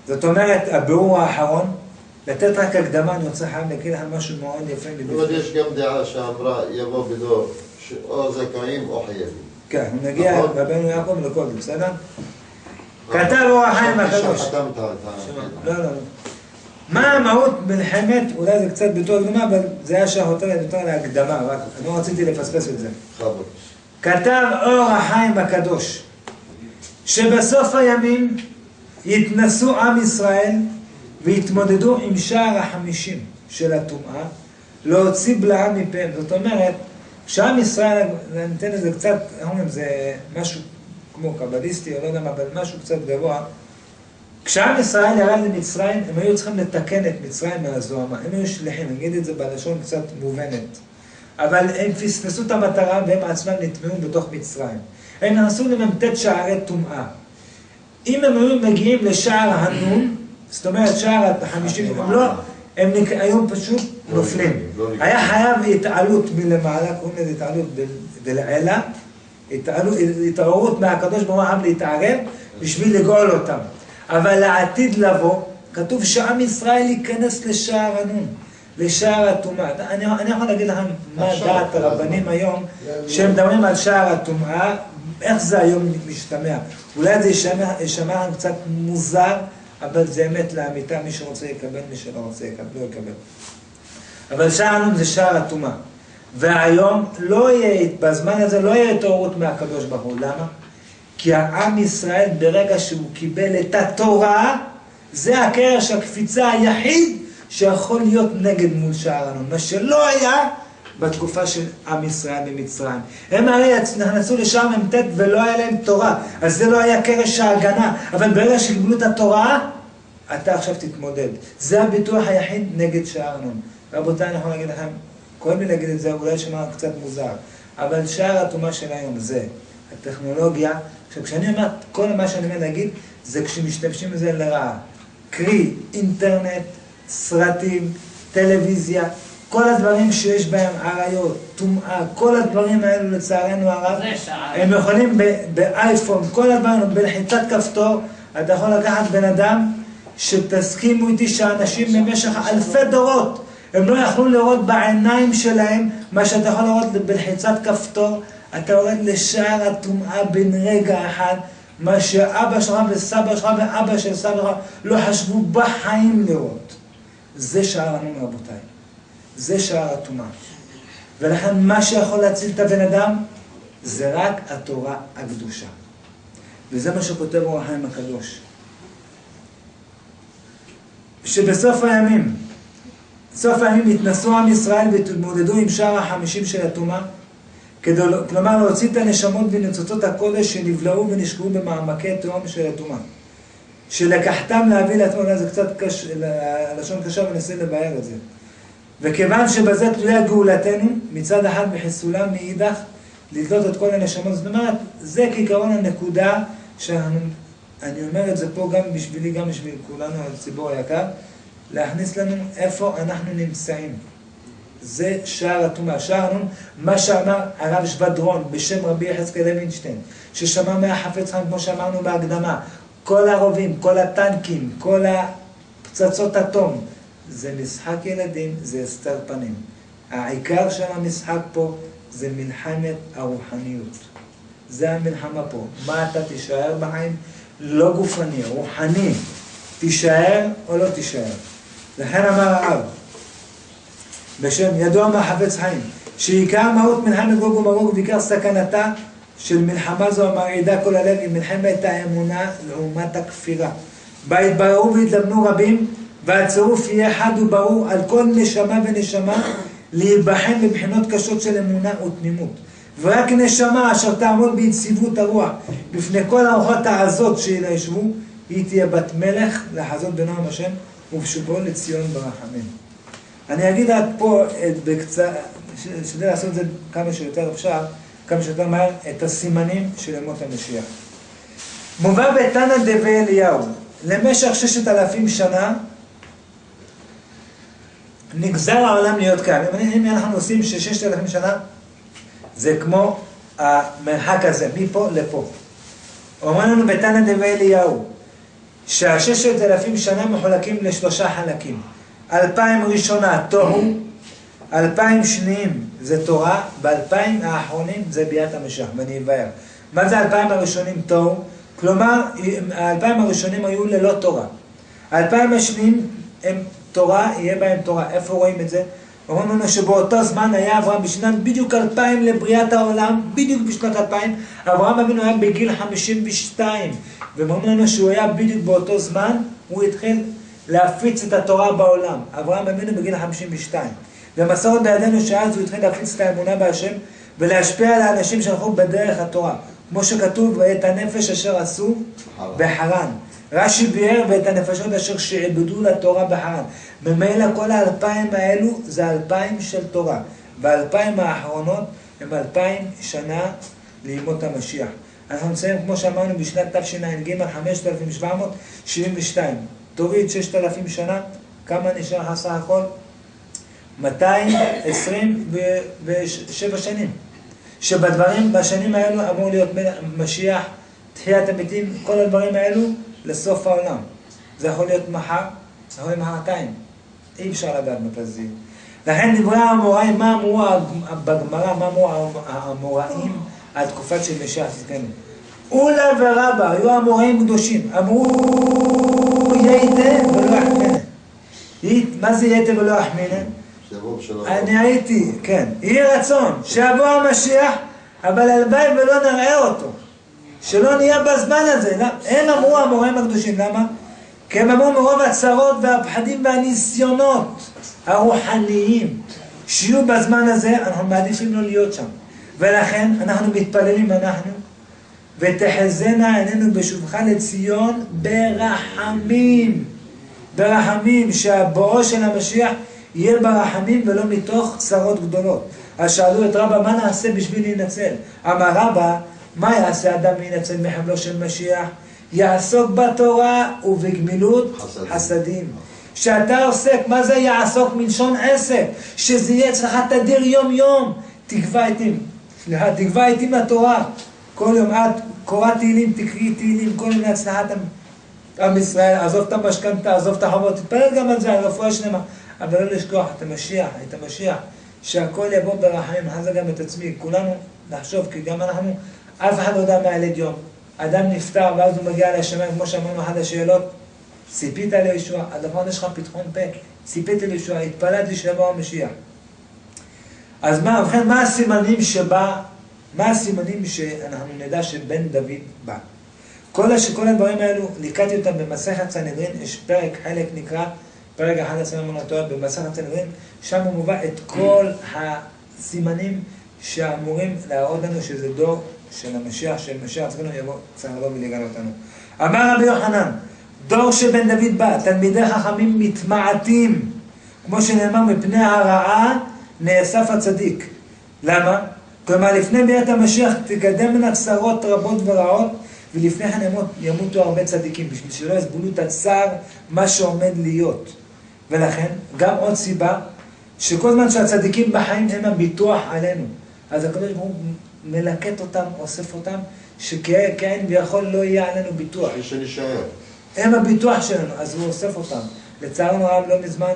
זאת אומרת, הביאור האחרון, לתת רק הקדמה, אני רוצה חייב להגיד לך משהו מאוד יפה. אבל יש גם דעה שאמרה, יבוא בדור, או זכאים או חייבים. כן, הוא נגיע רבנו יעקב לכל זה, בסדר? כתב אור החיים הקדוש. שחתמת את לא, לא, לא. מה המהות מלחמת, אולי זה קצת ביטוי הקדמה, אבל זה היה שהותרת יותר להקדמה, רק אני לא רציתי לפספס את זה. חבר. כתב אור החיים הקדוש, שבסוף הימים יתנסו עם ישראל והתמודדו עם שער ה-50 של הטומאה, להוציא בלעם מפיהם. זאת אומרת, כשעם ישראל, אני אתן לזה קצת, אומרים, זה משהו כמו קבליסטי, או לא יודע מה, אבל משהו קצת גבוה. כשעם ישראל ירד למצרים, הם היו צריכים לתקן את מצרים מהזוהמה. הם היו שליחים, נגיד את זה בלשון קצת מובנת. אבל הם פספסו את המטרה והם עצמם נטמעו בתוך מצרים. הם נסו לממתת שערי טומאה. אם הם היו מגיעים לשער הנון, זאת אומרת שער ה-50, הם היו פשוט נופלים. היה חייב התעלות מלמעלה, קוראים לזה התעלות דלעילה, התעוררות מהקדוש ברוך הוא חייב להתערב בשביל לגאול אותם. אבל לעתיד לבוא, כתוב שעם ישראל ייכנס לשער הנון, לשער הטומאה. אני יכול להגיד לכם מה דעת הרבנים היום, שהם מדברים על שער הטומאה, איך זה היום משתמע. אולי זה יישמע קצת מוזר, אבל זה אמת לאמיתה, מי שרוצה יקבל, מי שלא רוצה לא יקבל. אבל שער הנון זה שער הטומאה. והיום לא יהיה, בזמן הזה לא יהיה התעוררות מהקדוש ברוך הוא. למה? כי העם ישראל ברגע שהוא קיבל את התורה, זה הקרש הקפיצה היחיד שיכול להיות נגד מול שער הנון. מה שלא היה, בתקופה של עם ישראל במצרים. הם הרי נכנסו לשער מ"ט ולא היה להם תורה, אז זה לא היה קרש ההגנה, אבל ברגע שקיבלו את התורה, אתה עכשיו תתמודד. זה הביטוח היחיד נגד שער ארנון. רבותיי, אני יכול להגיד לכם, כואב לי להגיד את זה, אולי שמע קצת מוזר, אבל שער הטומאה של היום זה הטכנולוגיה. עכשיו, כשאני אומר, כל מה שאני אומר להגיד, זה כשמשתמשים בזה לרעה. קרי, אינטרנט, סרטים, טלוויזיה, כל הדברים שיש בהם עריות, טומאה, כל הדברים האלו לצערנו הרב, הם יכולים באייפון, כל הדברים, בלחיצת כפתור, אתה יכול לקחת בן אדם שתסכימו איתי שאנשים במשך אלפי דורות, הם לא יכלו לראות בעיניים שלהם מה שאתה יכול לראות בלחיצת כפתור. אתה יורד לשער הטומאה בן רגע אחד, מה שאבא שלך וסבא שלך ואבא של סבא שלך לא חשבו בחיים לראות. זה שער ארנון רבותיי. זה שער הטומאה. ולכן מה שיכול להציל את הבן אדם זה רק התורה הקדושה. וזה מה שכותב אור החיים הקדוש. שבסוף הימים, סוף הימים התנסו עם ישראל והתמודדו עם שער ה-50 של הטומאה, כלומר להוציא את הנשמות וניצוצות הקודש שנבלעו ונשקעו במעמקי תהום של הטומאה. שלקחתם להביא לעצמו, זה קצת לשון קשה וננסה לבאר את זה. וכיוון שבזה תלויה גאולתנו, מצד אחד בחיסולם, מאידך, לתלות את כל הנשמות. זאת אומרת, זה כעיקרון הנקודה אני אומר את זה פה גם בשבילי, גם בשביל כולנו, הציבור היקר, להכניס לנו איפה אנחנו נמצאים. זה שער הטומאה. שער ארנון, מה שאמר הרב שבדרון בשם רבי יחזקאל לוינשטיין, ששמע מהחפץ חיים, כמו שאמרנו בהקדמה, כל הרובים, כל הטנקים, כל הפצצות אטום, זה משחק ילדים, זה הסתר פנים. העיקר של המשחק פה זה מלחמת הרוחניות. זה המלחמה פה. מה אתה תישאר בחיים? לא גופני, רוחני. תישאר או לא תישאר. לכן אמר הרב, בשם ידוע מהחפץ חיים, שעיקר מהות מלחמת גוג ומגוג ועיקר סכנתה של מלחמה זו המרעידה כל הלב היא מלחמת האמונה לעומת הכפירה. בה התבררו והתלבנו רבים, והצירוף יהיה חד וברור על כל נשמה ונשמה להיבחן בבחינות קשות של אמונה ותמימות. ורק נשמה אשר תעמוד ביציבות הרוח בפני כל הרוחות העזות שישבו, היא תהיה בת מלך לחזות בנועם השם ובשובו לציון ברחמים. אני אגיד רק פה בקצת, שדי לעשות את זה כמה שיותר אפשר, כמה שיותר מהר, את הסימנים של ימות המשיח. מובא בתנא דבי אליהו, למשך 6,000 שנה נגזר העולם להיות קיים. אם אנחנו עושים ש6,000 שנה, זה כמו המרחק הזה, מפה לפה. אומרים לנו בתנא דבי אליהו, שה6,000 שנה מחולקים לשלושה חלקים. 2,000 ראשונה תוהו, 2,000 שניים זה תורה, ו2,000 האחרונים זה ביאת המשיח, ואני אבאר. מה זה 2,000 הראשונים תוהו? כלומר, 2,000 הראשונים היו ללא תורה. 2,000 השניים הם תורה, יהיה בהם תורה. איפה רואים את זה? אומרים לנו שבאותו זמן היה אברהם בשנת בדיוק 2,000 לבריאת העולם, בדיוק בשנת 2,000, אברהם אבינו היה בגיל 52, ואומרים לנו שהוא היה בדיוק באותו זמן, הוא התחיל להפיץ את התורה בעולם. אברהם אבינו בגיל 52. ומסורת בידינו שאז הוא התחיל להפיץ את האמונה בהשם, ולהשפיע על האנשים שהלכו בדרך התורה. כמו שכתוב, ואת הנפש אשר עשו בחרן. רש"י ביאר ואת הנפשות אשר שעבדו לתורה בחרן. ממילא כל 2,000 האלו זה 2,000 של תורה. ו2,000 האחרונות הם 2,000 שנה לימות המשיח. אנחנו נמצאים כמו שאמרנו בשנת תשע"ג 5,772. תוריד 6,000 שנה, כמה נשאר לך סך הכל? 227 שנים. שבדברים, בשנים האלו אמור להיות משיח, תחיית המתים, כל הדברים האלו לסוף העולם. זה יכול להיות מחר, זה יכול להיות מחרתיים. אי אפשר לדעת מתי זה. לכן דברי האמוראים, מה אמרו בגמרא, מה אמרו האמוראים על תקופת של משיח צדקנו? אולה ורבא, היו האמוראים קדושים, אמרו ייתה ולא יחמינה. מה זה ייתה ולא יחמינה? אני הייתי, כן. יהי רצון שיבוא המשיח, אבל הלוואי ולא נראה אותו. שלא נהיה בזמן הזה. הם אמרו האמוראים הקדושים, למה? כי הם אמרו מרוב הצרות והפחדים והניסיונות הרוחניים שיהיו בזמן הזה, אנחנו מעדיפים לא להיות שם. ולכן אנחנו מתפללים ותחזינה עינינו בשובך לציון ברחמים. ברחמים, שהבואו של המשיח יהיה ברחמים ולא מתוך צרות גדולות. אז שאלו את רבא, מה נעשה בשביל להינצל? אמר רבא, מה יעשה אדם להינצל מחבלו של משיח? יעסוק בתורה ובגמילות חסדים. שאתה עוסק, מה זה יעסוק מלשון עסק? שזה יהיה אצלך תדיר יום יום. תקבע עתים לתורה. כל יום את קורא תהילים, תקראי תהילים, כל יום להצלחת עם ישראל, עזוב את המשכנתה, עזוב את החובות, תתפלל גם על זה, על רפואה שלמה. אבל לא לשכוח את המשיח, שהכל יבוא ברחמים, נחזק גם את עצמי, כולנו נחשוב, כי גם אנחנו, אף אחד לא יודע מה ילד יום. אדם נפטר ואז הוא מגיע לשמיים, כמו שאמרנו אחת השאלות, ציפית לישוע, הדבר יש לך פתחון פה, ציפית לישוע, התפללתי שיבוא המשיח. אז מה הסימנים שאנחנו נדע שבן דוד בא? כל הדברים האלו, ליקטתי אותם במסכת סנהדרין, יש פרק, חלק נקרא, פרק 11 במסכת סנהדרין, שם הוא מובא את כל הסימנים שאמורים להראות לנו שזה דור של המשיח, של משיח צריך לבוא ולגאול אותנו. אמר רבי יוחנן, דור שבן דוד בא, תלמידי חכמים מתמעטים, כמו שנאמר, מפני הרעה נאסף הצדיק. למה? כלומר, לפני ביאת המשיח תקדמנה צרות רבות ורעות, ולפני כן ימותו הרבה צדיקים, בשביל שלא יסבולו את הצער מה שעומד להיות. ולכן, גם עוד סיבה, שכל זמן שהצדיקים בחיים הם הביטוח עלינו. אז הקדוש ברוך הוא מלקט אותם, אוסף אותם, שכן ויכול לא יהיה עלינו ביטוח. שנשאר. הם הביטוח שלנו, אז הוא אוסף אותם. לצערנו הרב לא מזמן,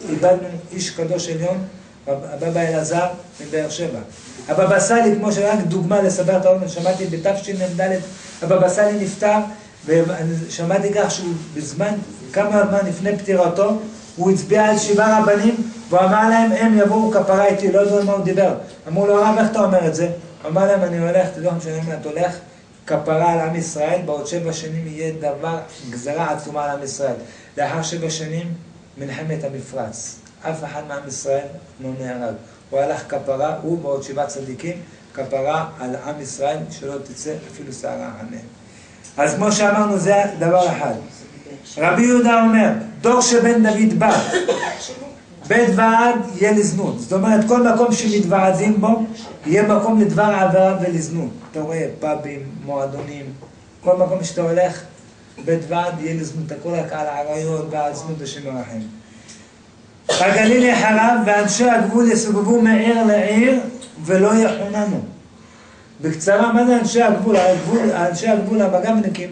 איבדנו איש קדוש עליון, הבבא אלעזר מבאר שבע. הבבא סאלי, כמו שרק דוגמה לסבר את האוזן, שמעתי בתשנ"ד, הבבא סאלי נפטר, ושמעתי כך שהוא בזמן, כמה זמן לפני פטירתו, הוא הצביע על 7 רבנים, והוא אמר להם, הם יבואו כפרה איתי, לא יודעים על מה הוא דיבר. אמרו לו, הרב, איך אתה אומר את זה? הוא אמר להם, אני הולך, תדעו לכם שאני אומר, אתה הולך כפרה על עם ישראל, בעוד 7 שנים יהיה דבר, גזרה עצומה על עם ישראל. לאחר 7 שנים, מלחמת המפרץ. אף אחד מעם ישראל לא נהרג. הוא הלך כפרה, הוא בעוד 7 צדיקים, כפרה על עם ישראל, שלא תצא אפילו שערה עליהם. אז כמו שאמרנו, זה דבר אחד. רבי יהודה אומר, דור שבן דוד בא, בית ועד יהיה לזנות. זאת אומרת, כל מקום שמתוועדים בו, יהיה מקום לדבר עבירה ולזנות. אתה רואה, פאבים, מועדונים, כל מקום שאתה הולך, בית ועד יהיה לזנות. הכל רק על העריות ועל זנות השם ירחם. הגליל יחרב ואנשי הגבול יסובבו מעיר לעיר ולא יחוננו. בקצרה, מה זה אנשי הגבול? אנשי הגבול, המג"בניקים,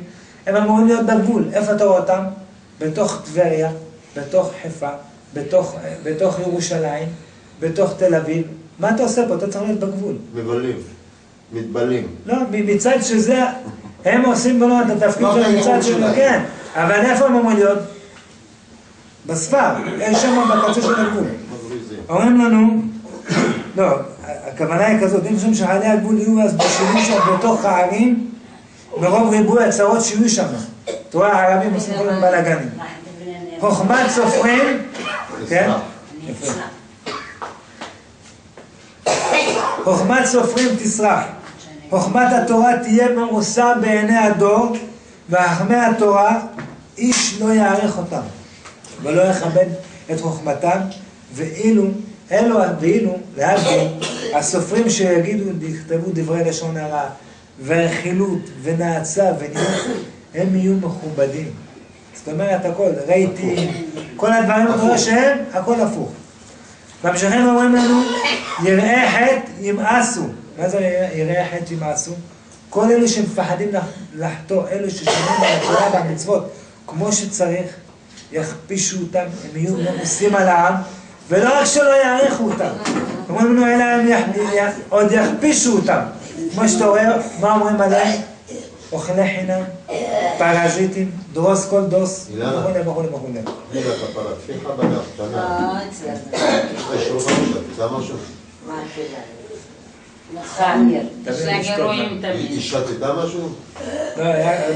הם אמורים להיות בגבול. איפה אתה רואה אותם? בתוך טבריה, בתוך חיפה, בתוך ירושלים, בתוך תל אביב. מה אתה עושה פה? אתה צריך להיות בגבול. מבלים, מתבלים. לא, מצד שזה, הם עושים בנו את התפקיד של מצד שלו, כן. אבל איפה הם אמורים להיות? בספר, אין שם בקצה של הגבול. אומרים לנו, לא, הכוונה היא כזאת, אם חושבים שחיילי הגבול יהיו אז בשימוש בתוך הערים, מרוב ריבוי הצרות שיהיו שם. אתה רואה, הערבים עושים כל מיני בלגנים. חוכמת סופרים, כן? חוכמת סופרים תסרח. חוכמת התורה תהיה מרוסה בעיני הדור, וחכמי התורה איש לא יערך אותם. ולא יכבד את חוכמתם, ואילו, להבדיל, הסופרים שיגידו, יכתבו דברי לשון הרע, ורכילות, ונאצה, הם יהיו מכובדים. זאת אומרת, הכל, רייטים, כל הדברים האלה שהם, הכל הפוך. והמשכים אומרים לנו, יראי חטא ימאסו. מה זה יראי חטא ימאסו? כל אלו שמפחדים לחטוא, אלו ששומעים על התורה והמצוות, כמו שצריך, יכפישו אותם, הם יהיו מנוסים על העם, ולא רק שלא יעריכו אותם. אומרים לנו, אלא הם עוד יכפישו אותם. כמו שאתה רואה, מה אומרים עליהם? אוכלי חינם, פרזיטים, דרוס כל דוס, וכו'. מילה כפרה, תפיחה בגב, קטנה. יש שולחן שם, זה משהו. היא שתתה משהו? לא,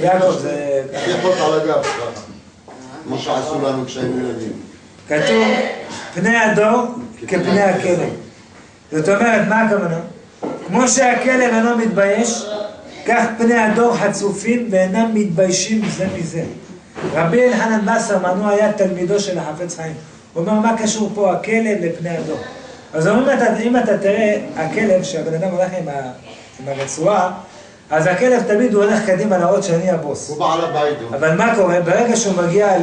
יעקב זה... תפיחות על הגב, ככה. כמו שעשו לנו כשהיינו ילדים. כתוב, פני הדור כפני הכלב. זאת אומרת, מה הכוונה? כמו שהכלב אינו מתבייש, כך פני הדור חצופים ואינם מתביישים זה מזה. רבי אלחנן וסרמן הוא היה תלמידו של החפץ חיים. הוא אומר, מה קשור פה הכלב לפני הדור? אז אם אתה תראה, הכלב, שהבן אדם הולך עם הרצועה, אז הכלב תמיד הוא הולך קדימה להראות שאני הבוס. הוא בעל הבית. אבל מה קורה? ברגע שהוא מגיע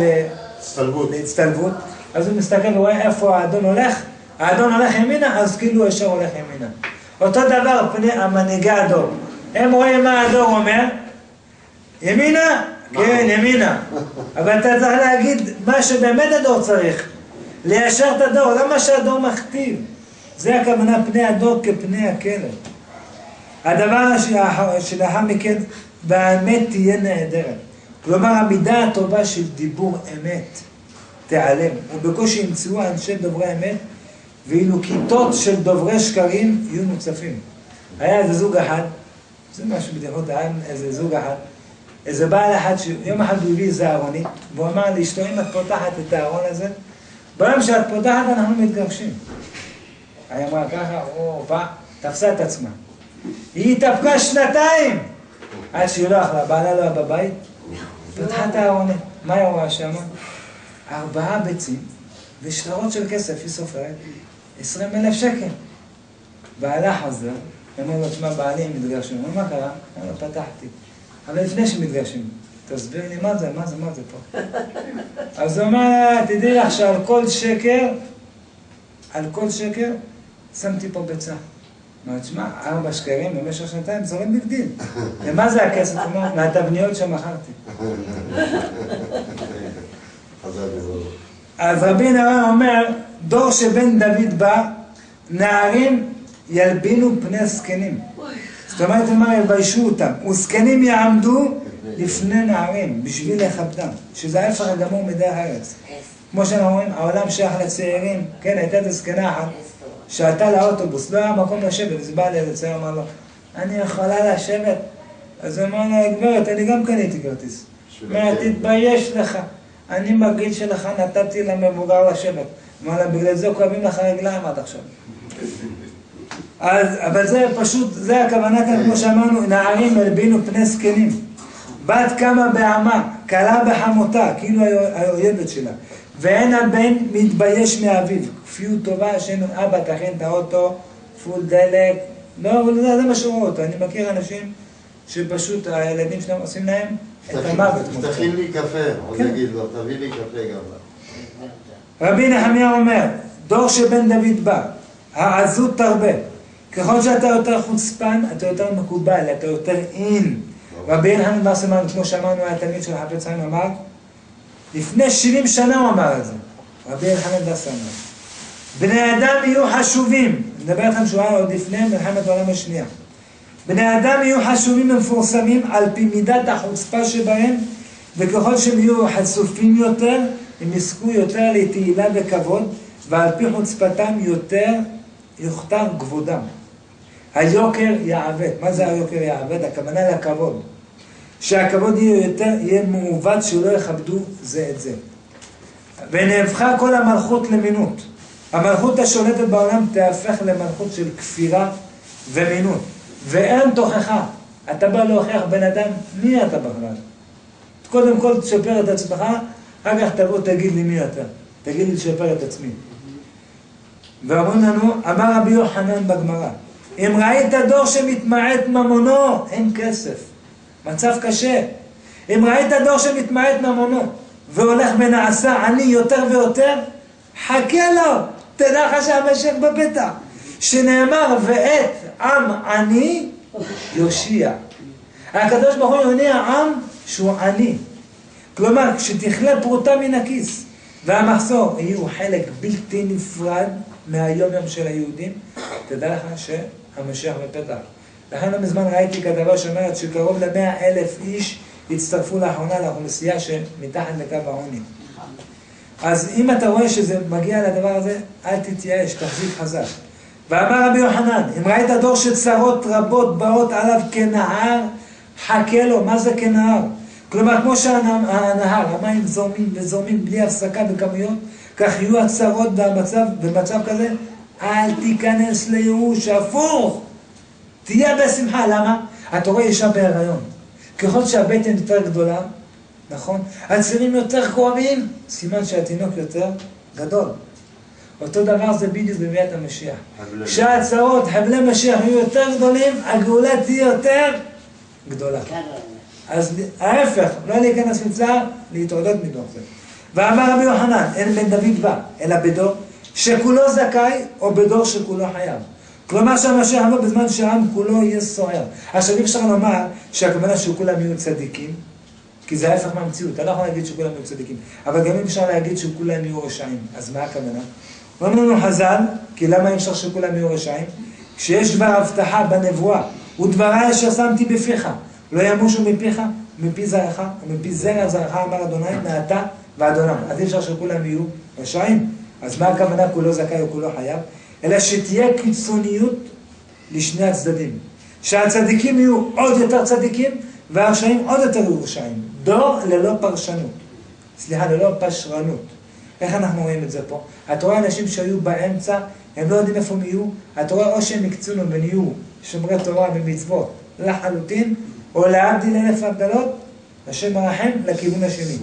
להצטלבות, אז הוא מסתכל ורואה איפה האדון הולך, האדון הולך ימינה, אז כאילו הוא ישר הולך ימינה. אותו דבר פני המנהיגי הדור. הם רואים מה הדור אומר, ימינה? כן, ימינה. אבל אתה צריך להגיד מה שבאמת הדור צריך. ליישר את הדור, לא מה שהדור מכתיב. זה הכוונה פני הדור כפני הכלב. הדבר שלאחר מכן, והאמת תהיה נהדרת. כלומר, המידה הטובה של דיבור אמת תיעלם. ובקושי ימצאו אנשי דוברי אמת, ואילו כיתות של דוברי שקרים יהיו מוצפים. היה איזה זוג אחד, זה משהו בדיחות, היה איזה זוג אחד, איזה בעל אחד שיום אחד הוא הביא איזה ארונית, והוא אמר לאשתו, אם את פותחת את הארון הזה, ביום שאת פותחת אנחנו מתגרשים. היא אמרה ככה, תפסה את עצמה. היא התאפקה 2 עד שהיא לא אכלה, בעלה לא היה בבית, פתחה את הארונית. מה היא רואה שם? 4 ביצים ושטרות של כסף, היא סופרת, 20,000 שקל. בעלה חוזר, אמר לו, תשמע, בעלי מתגרשים. הוא אומר, מה קרה? אמר לו, פתחתי. אבל לפני שמתגרשים, תסביר לי מה זה פה. אז הוא אומר, תדעי לך שעל כל שקר, שמתי פה ביצה. אמר, תשמע, 4 שקרים במשך 2 זה לא בגדיל. ומה זה הכסף? הוא אומר, מהתבניות שמכרתי. אז רבי נראה אומר, דור שבן דוד בא, נערים ילבינו פני זקנים. זאת אומרת, הוא אומר, ילביישו אותם. וזקנים יעמדו לפני נערים, בשביל לכבדם. שזה ההפך הגמור מדרך ארץ. כמו שאנחנו אומרים, העולם שייך לצעירים. כן, הייתה את הזקנה אחת, שעלתה לאוטובוס, לא היה מקום לשבת, אז בא לצעיר, אמר לו, אני יכולה לשבת? אז הוא אמר לה, גברת, אני גם קניתי כרטיס. אומר, תתבייש לך. אני בגיל שלך נתתי למבוגר לשבת. אמר לה, בגלל זה כואבים לך רגליים עד עכשיו. אבל זה פשוט, זה הכוונה כאן, כמו שאמרנו, נערים ילבינו פני זקנים. בת קמה בעמה, קלה בחמותה, כאילו האויבת שלה. ואין הבן מתבייש מאביו. כפיות טובה, שאין אבא תכין את האוטו, פול דלק. לא, זה מה שראו אותו. אני מכיר אנשים שפשוט הילדים שלהם עושים להם את המוות. תכין לי קפה, עוד יגיד לו, תביא לי קפה גם. רבי נחמיה אומר, דור שבן דוד בא, העזות תרבה. ככל שאתה יותר חוצפן, אתה יותר מקובל, אתה יותר אין. רבי אלחנן וסרמן, כמו שאמרנו, היה תלמיד של החפץ חיים, אמר, לפני 70 שנה הוא אמר את זה. רבי אלחנן וסרמן. בני אדם יהיו חשובים. נדבר איתכם שהוא היה עוד לפני מלחמת העולם השנייה. בני אדם יהיו חשובים ומפורסמים על פי מידת החוצפה שבהם, וככל שהם יהיו חשופים יותר, הם יזכו יותר לתהילה וכבוד, ועל פי חוצפתם יותר יוכתר כבודם. היוקר יעבד. מה זה היוקר יעבד? הכוונה לכבוד. שהכבוד יהיה מעובד שלא יכבדו זה את זה. ונהפכה כל המלכות למינות. המלכות השולטת בעולם תהפך למלכות של כפירה ומינות. ואין תוכחה. אתה בא להוכיח בן אדם, מי אתה בכלל? קודם כל תשפר את עצמך, אחר כך תבוא תגיד לי מי אתה. תגיד לי תשפר את עצמי. ואומרים לנו, אמר רבי יוחנן בגמרא, אם ראית דור שמתמעט ממונו, אין כסף. מצב קשה. אם ראית דור שמתמעט ממונו, והולך ונעשה עני יותר ויותר, חכה לו, תדע לך שהמשך בפתח. שנאמר, ואת עם עני יושיע. הקדוש ברוך הוא יוניע עם שהוא עני. כלומר, כשתכלה פרוטה מן הכיס, והמחסור יהיו חלק בלתי נפרד מהיום יום של היהודים, תדע לך שהמשיח בפתח. לכן לא מזמן ראיתי כתבה שאומרת שקרוב ל100,000 איש הצטרפו לאחרונה לאוכלוסייה שמתחת לקו העוני. אז אם אתה רואה שזה מגיע לדבר הזה, אל תתייאש, תחזיק חזק. ואמר רבי יוחנן, אם ראית דור שצרות רבות באות עליו כנהר, חכה לו. מה זה כנהר? כלומר, כמו שהנהר, המים זורמים וזורמים בלי הפסקה בכמויות, כך יהיו הצרות במצב כזה, אל תיכנס לייאוש, הפוך. תהיה בשמחה, למה? אתה רואה אישה בהיריון. ככל שהבטן יותר גדולה, נכון? הצירים יותר כואבים, סימן שהתינוק יותר גדול. אותו דבר זה בדיוק בביאת המשיח. שהצרות, חבלי משיח יהיו יותר גדולים, הגאולה תהיה יותר גדולה. אז ההפך, לא להיכנס לצער, להתעודד מתוך זה. ואמר רבי יוחנן, אין בן דוד בא, אלא בדור שכולו זכאי, או בדור שכולו חייב. כלומר שהמשיח יבוא בזמן שהעם כולו יהיה סוער. עכשיו אי אפשר לומר שהכוונה שכולם יהיו צדיקים, כי זה ההפך מהמציאות. אתה לא יכול להגיד שכולם יהיו צדיקים, אבל גם אי אפשר להגיד שכולם יהיו רשעים. אז מה הכוונה? אומרים לנו חז"ל, כי למה אי אפשר שכולם יהיו רשעים? כשיש כבר הבטחה בנבואה, ודבריי אשר שמתי בפיך, לא ימושו מפיך, מפי זרעך, ומפי זרע זרעך אמר אדוני, מעתה ועד עולם. אז אי אפשר שכולם יהיו רשעים. אז מה הכוונה כולו זכאי או כולו חייב? אלא שתהיה קיצוניות לשני הצדדים. שהצדיקים יהיו עוד יותר צדיקים, והרשעים עוד יותר יהיו רשעים. דור ללא פרשנות. סליחה, ללא פשרנות. איך אנחנו רואים את זה פה? אתה רואה אנשים שהיו באמצע, הם לא יודעים איפה הם יהיו. אתה רואה או שהם יקצונו ונהיו שומרי תורה ומצוות לחלוטין, או להבדיל אלף הבדלות, השם מרחם לכיוון השני.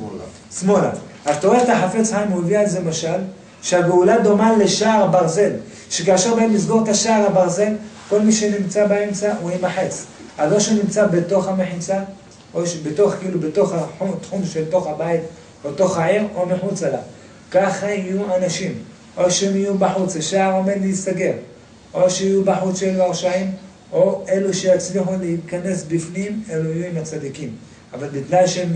שמאלה. אז אתה רואה את החפץ חיים, הוא הביא על זה משל, שהגאולה דומה לשער ברזל, שכאשר באים לסגור את השער הברזל, כל מי שנמצא באמצע הוא ימחץ. אז או שנמצא בתוך המחיצה, או בתוך, כאילו בתוך התחום של תוך הבית, או תוך העיר, או מחוץ עליו. ככה יהיו אנשים, או שהם יהיו בחוץ, השער עומד להסתגר, או שיהיו בחוץ של הרשעים, או אלו שיצליחו להיכנס בפנים, אלו יהיו עם הצדיקים. אבל בתנאי שהם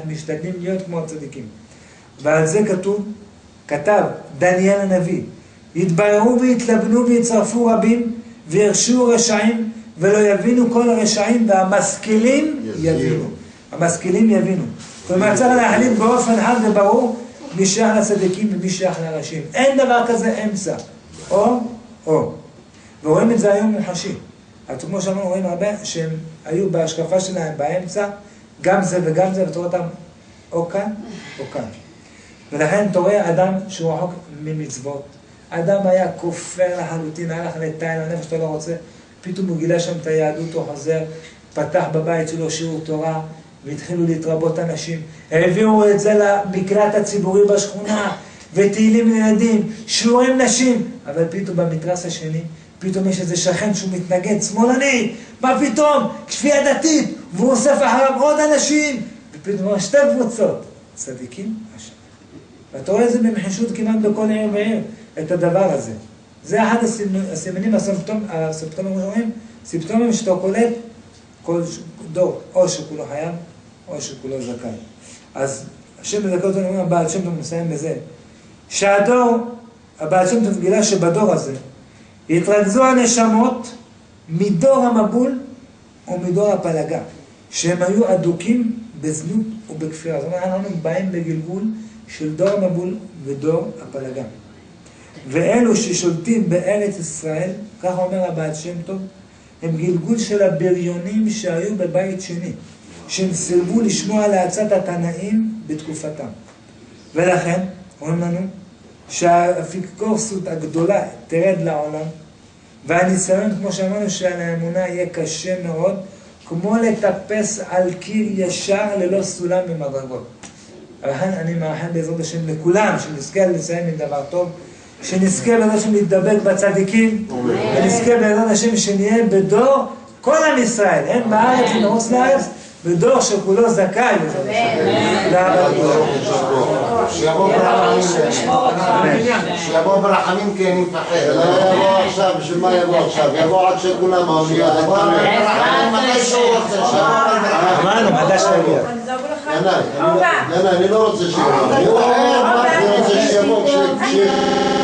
משתדלים להיות כמו הצדיקים. ועל זה כתב דניאל הנביא, יתבררו ויתלבנו ויצרפו רבים, וירשו רשעים, ולא יבינו כל הרשעים, והמשכילים יבינו. המשכילים יבינו. כלומר, צריך להחליט באופן חד וברור, מי שייך לצדיקים ומי שייך לרשעים. אין דבר כזה אמצע. או. ורואים את זה היום מוחשי. אז כמו שאמרנו, רואים הרבה שהם היו בהשקפה שלהם באמצע, גם זה וגם זה, ואתה רואה אותם או כאן או כאן. ולכן אתה רואה אדם שהוא רחוק ממצוות. אדם היה כופר לחלוטין, הלך לתאין, הנפש שאתה לא רוצה, פתאום הוא גילה שם את היהדות, הוא חוזר, פתח בבית שלו שיעור תורה, והתחילו להתרבות אנשים. העבירו את זה למקלט הציבורי בשכונה, ותהילים לילדים, שיעורים נשים. אבל פתאום במתרס השני, פתאום יש איזה שכן שהוא מתנגד, שמאלני, מה פתאום? כפייה דתית, והוא אוסף אחריו עוד אנשים. ופתאום הוא שתי קבוצות, צדיקים, רשעים. ואתה רואה את זה במחישות כמעט בכל עיר ועיר, את הדבר הזה. זה אחד הסימנים, הסימפטומים רואים, סימפטומים שאתה קולט כל דור, או שכולו חייב, או שכולו זכאי. אז השם מזכה אותנו, אומרים, הבעל שם טוב מסיים בזה, שהדור, הבעל שם טוב גילה שבדור הזה, יתרכזו הנשמות מדור המבול ומדור הפלגה, שהם היו אדוקים בזנות ובכפירה. זאת אומרת, אנחנו באים בגלגול של דור המבול ודור הפלגה. ואלו ששולטים בארץ ישראל, ככה אומר הבעל שם טוב, הם גלגול של הבריונים שהיו בבית שני, שהם סירבו לשמוע להצעת התנאים בתקופתם. ולכן, אומרים לנו, שהאפיקורסות הגדולה תרד לעולם, והניסיון, כמו שאמרנו, שעל האמונה יהיה קשה מאוד, כמו לטפס על קיר ישר ללא סולם ומדרגות. לכן אני מאחל בעזרת השם לכולם, שנזכה לסיים עם דבר טוב, שנזכה בעזרת השם להתדבק בצדיקים, ונזכה בעזרת השם שנהיה בדור כל עם ישראל, אין בארץ ונרוץ לארץ, בדור שכולו זכאי. שיבוא ברחמים כי אני מפחד. לא יבוא עכשיו, בשביל מה יבוא עכשיו? יבוא עד שכולם האוניות. מתי שהוא רוצה. אמרנו, מתי שיגיע. אני לא רוצה שיבוא. אני רוצה שיבוא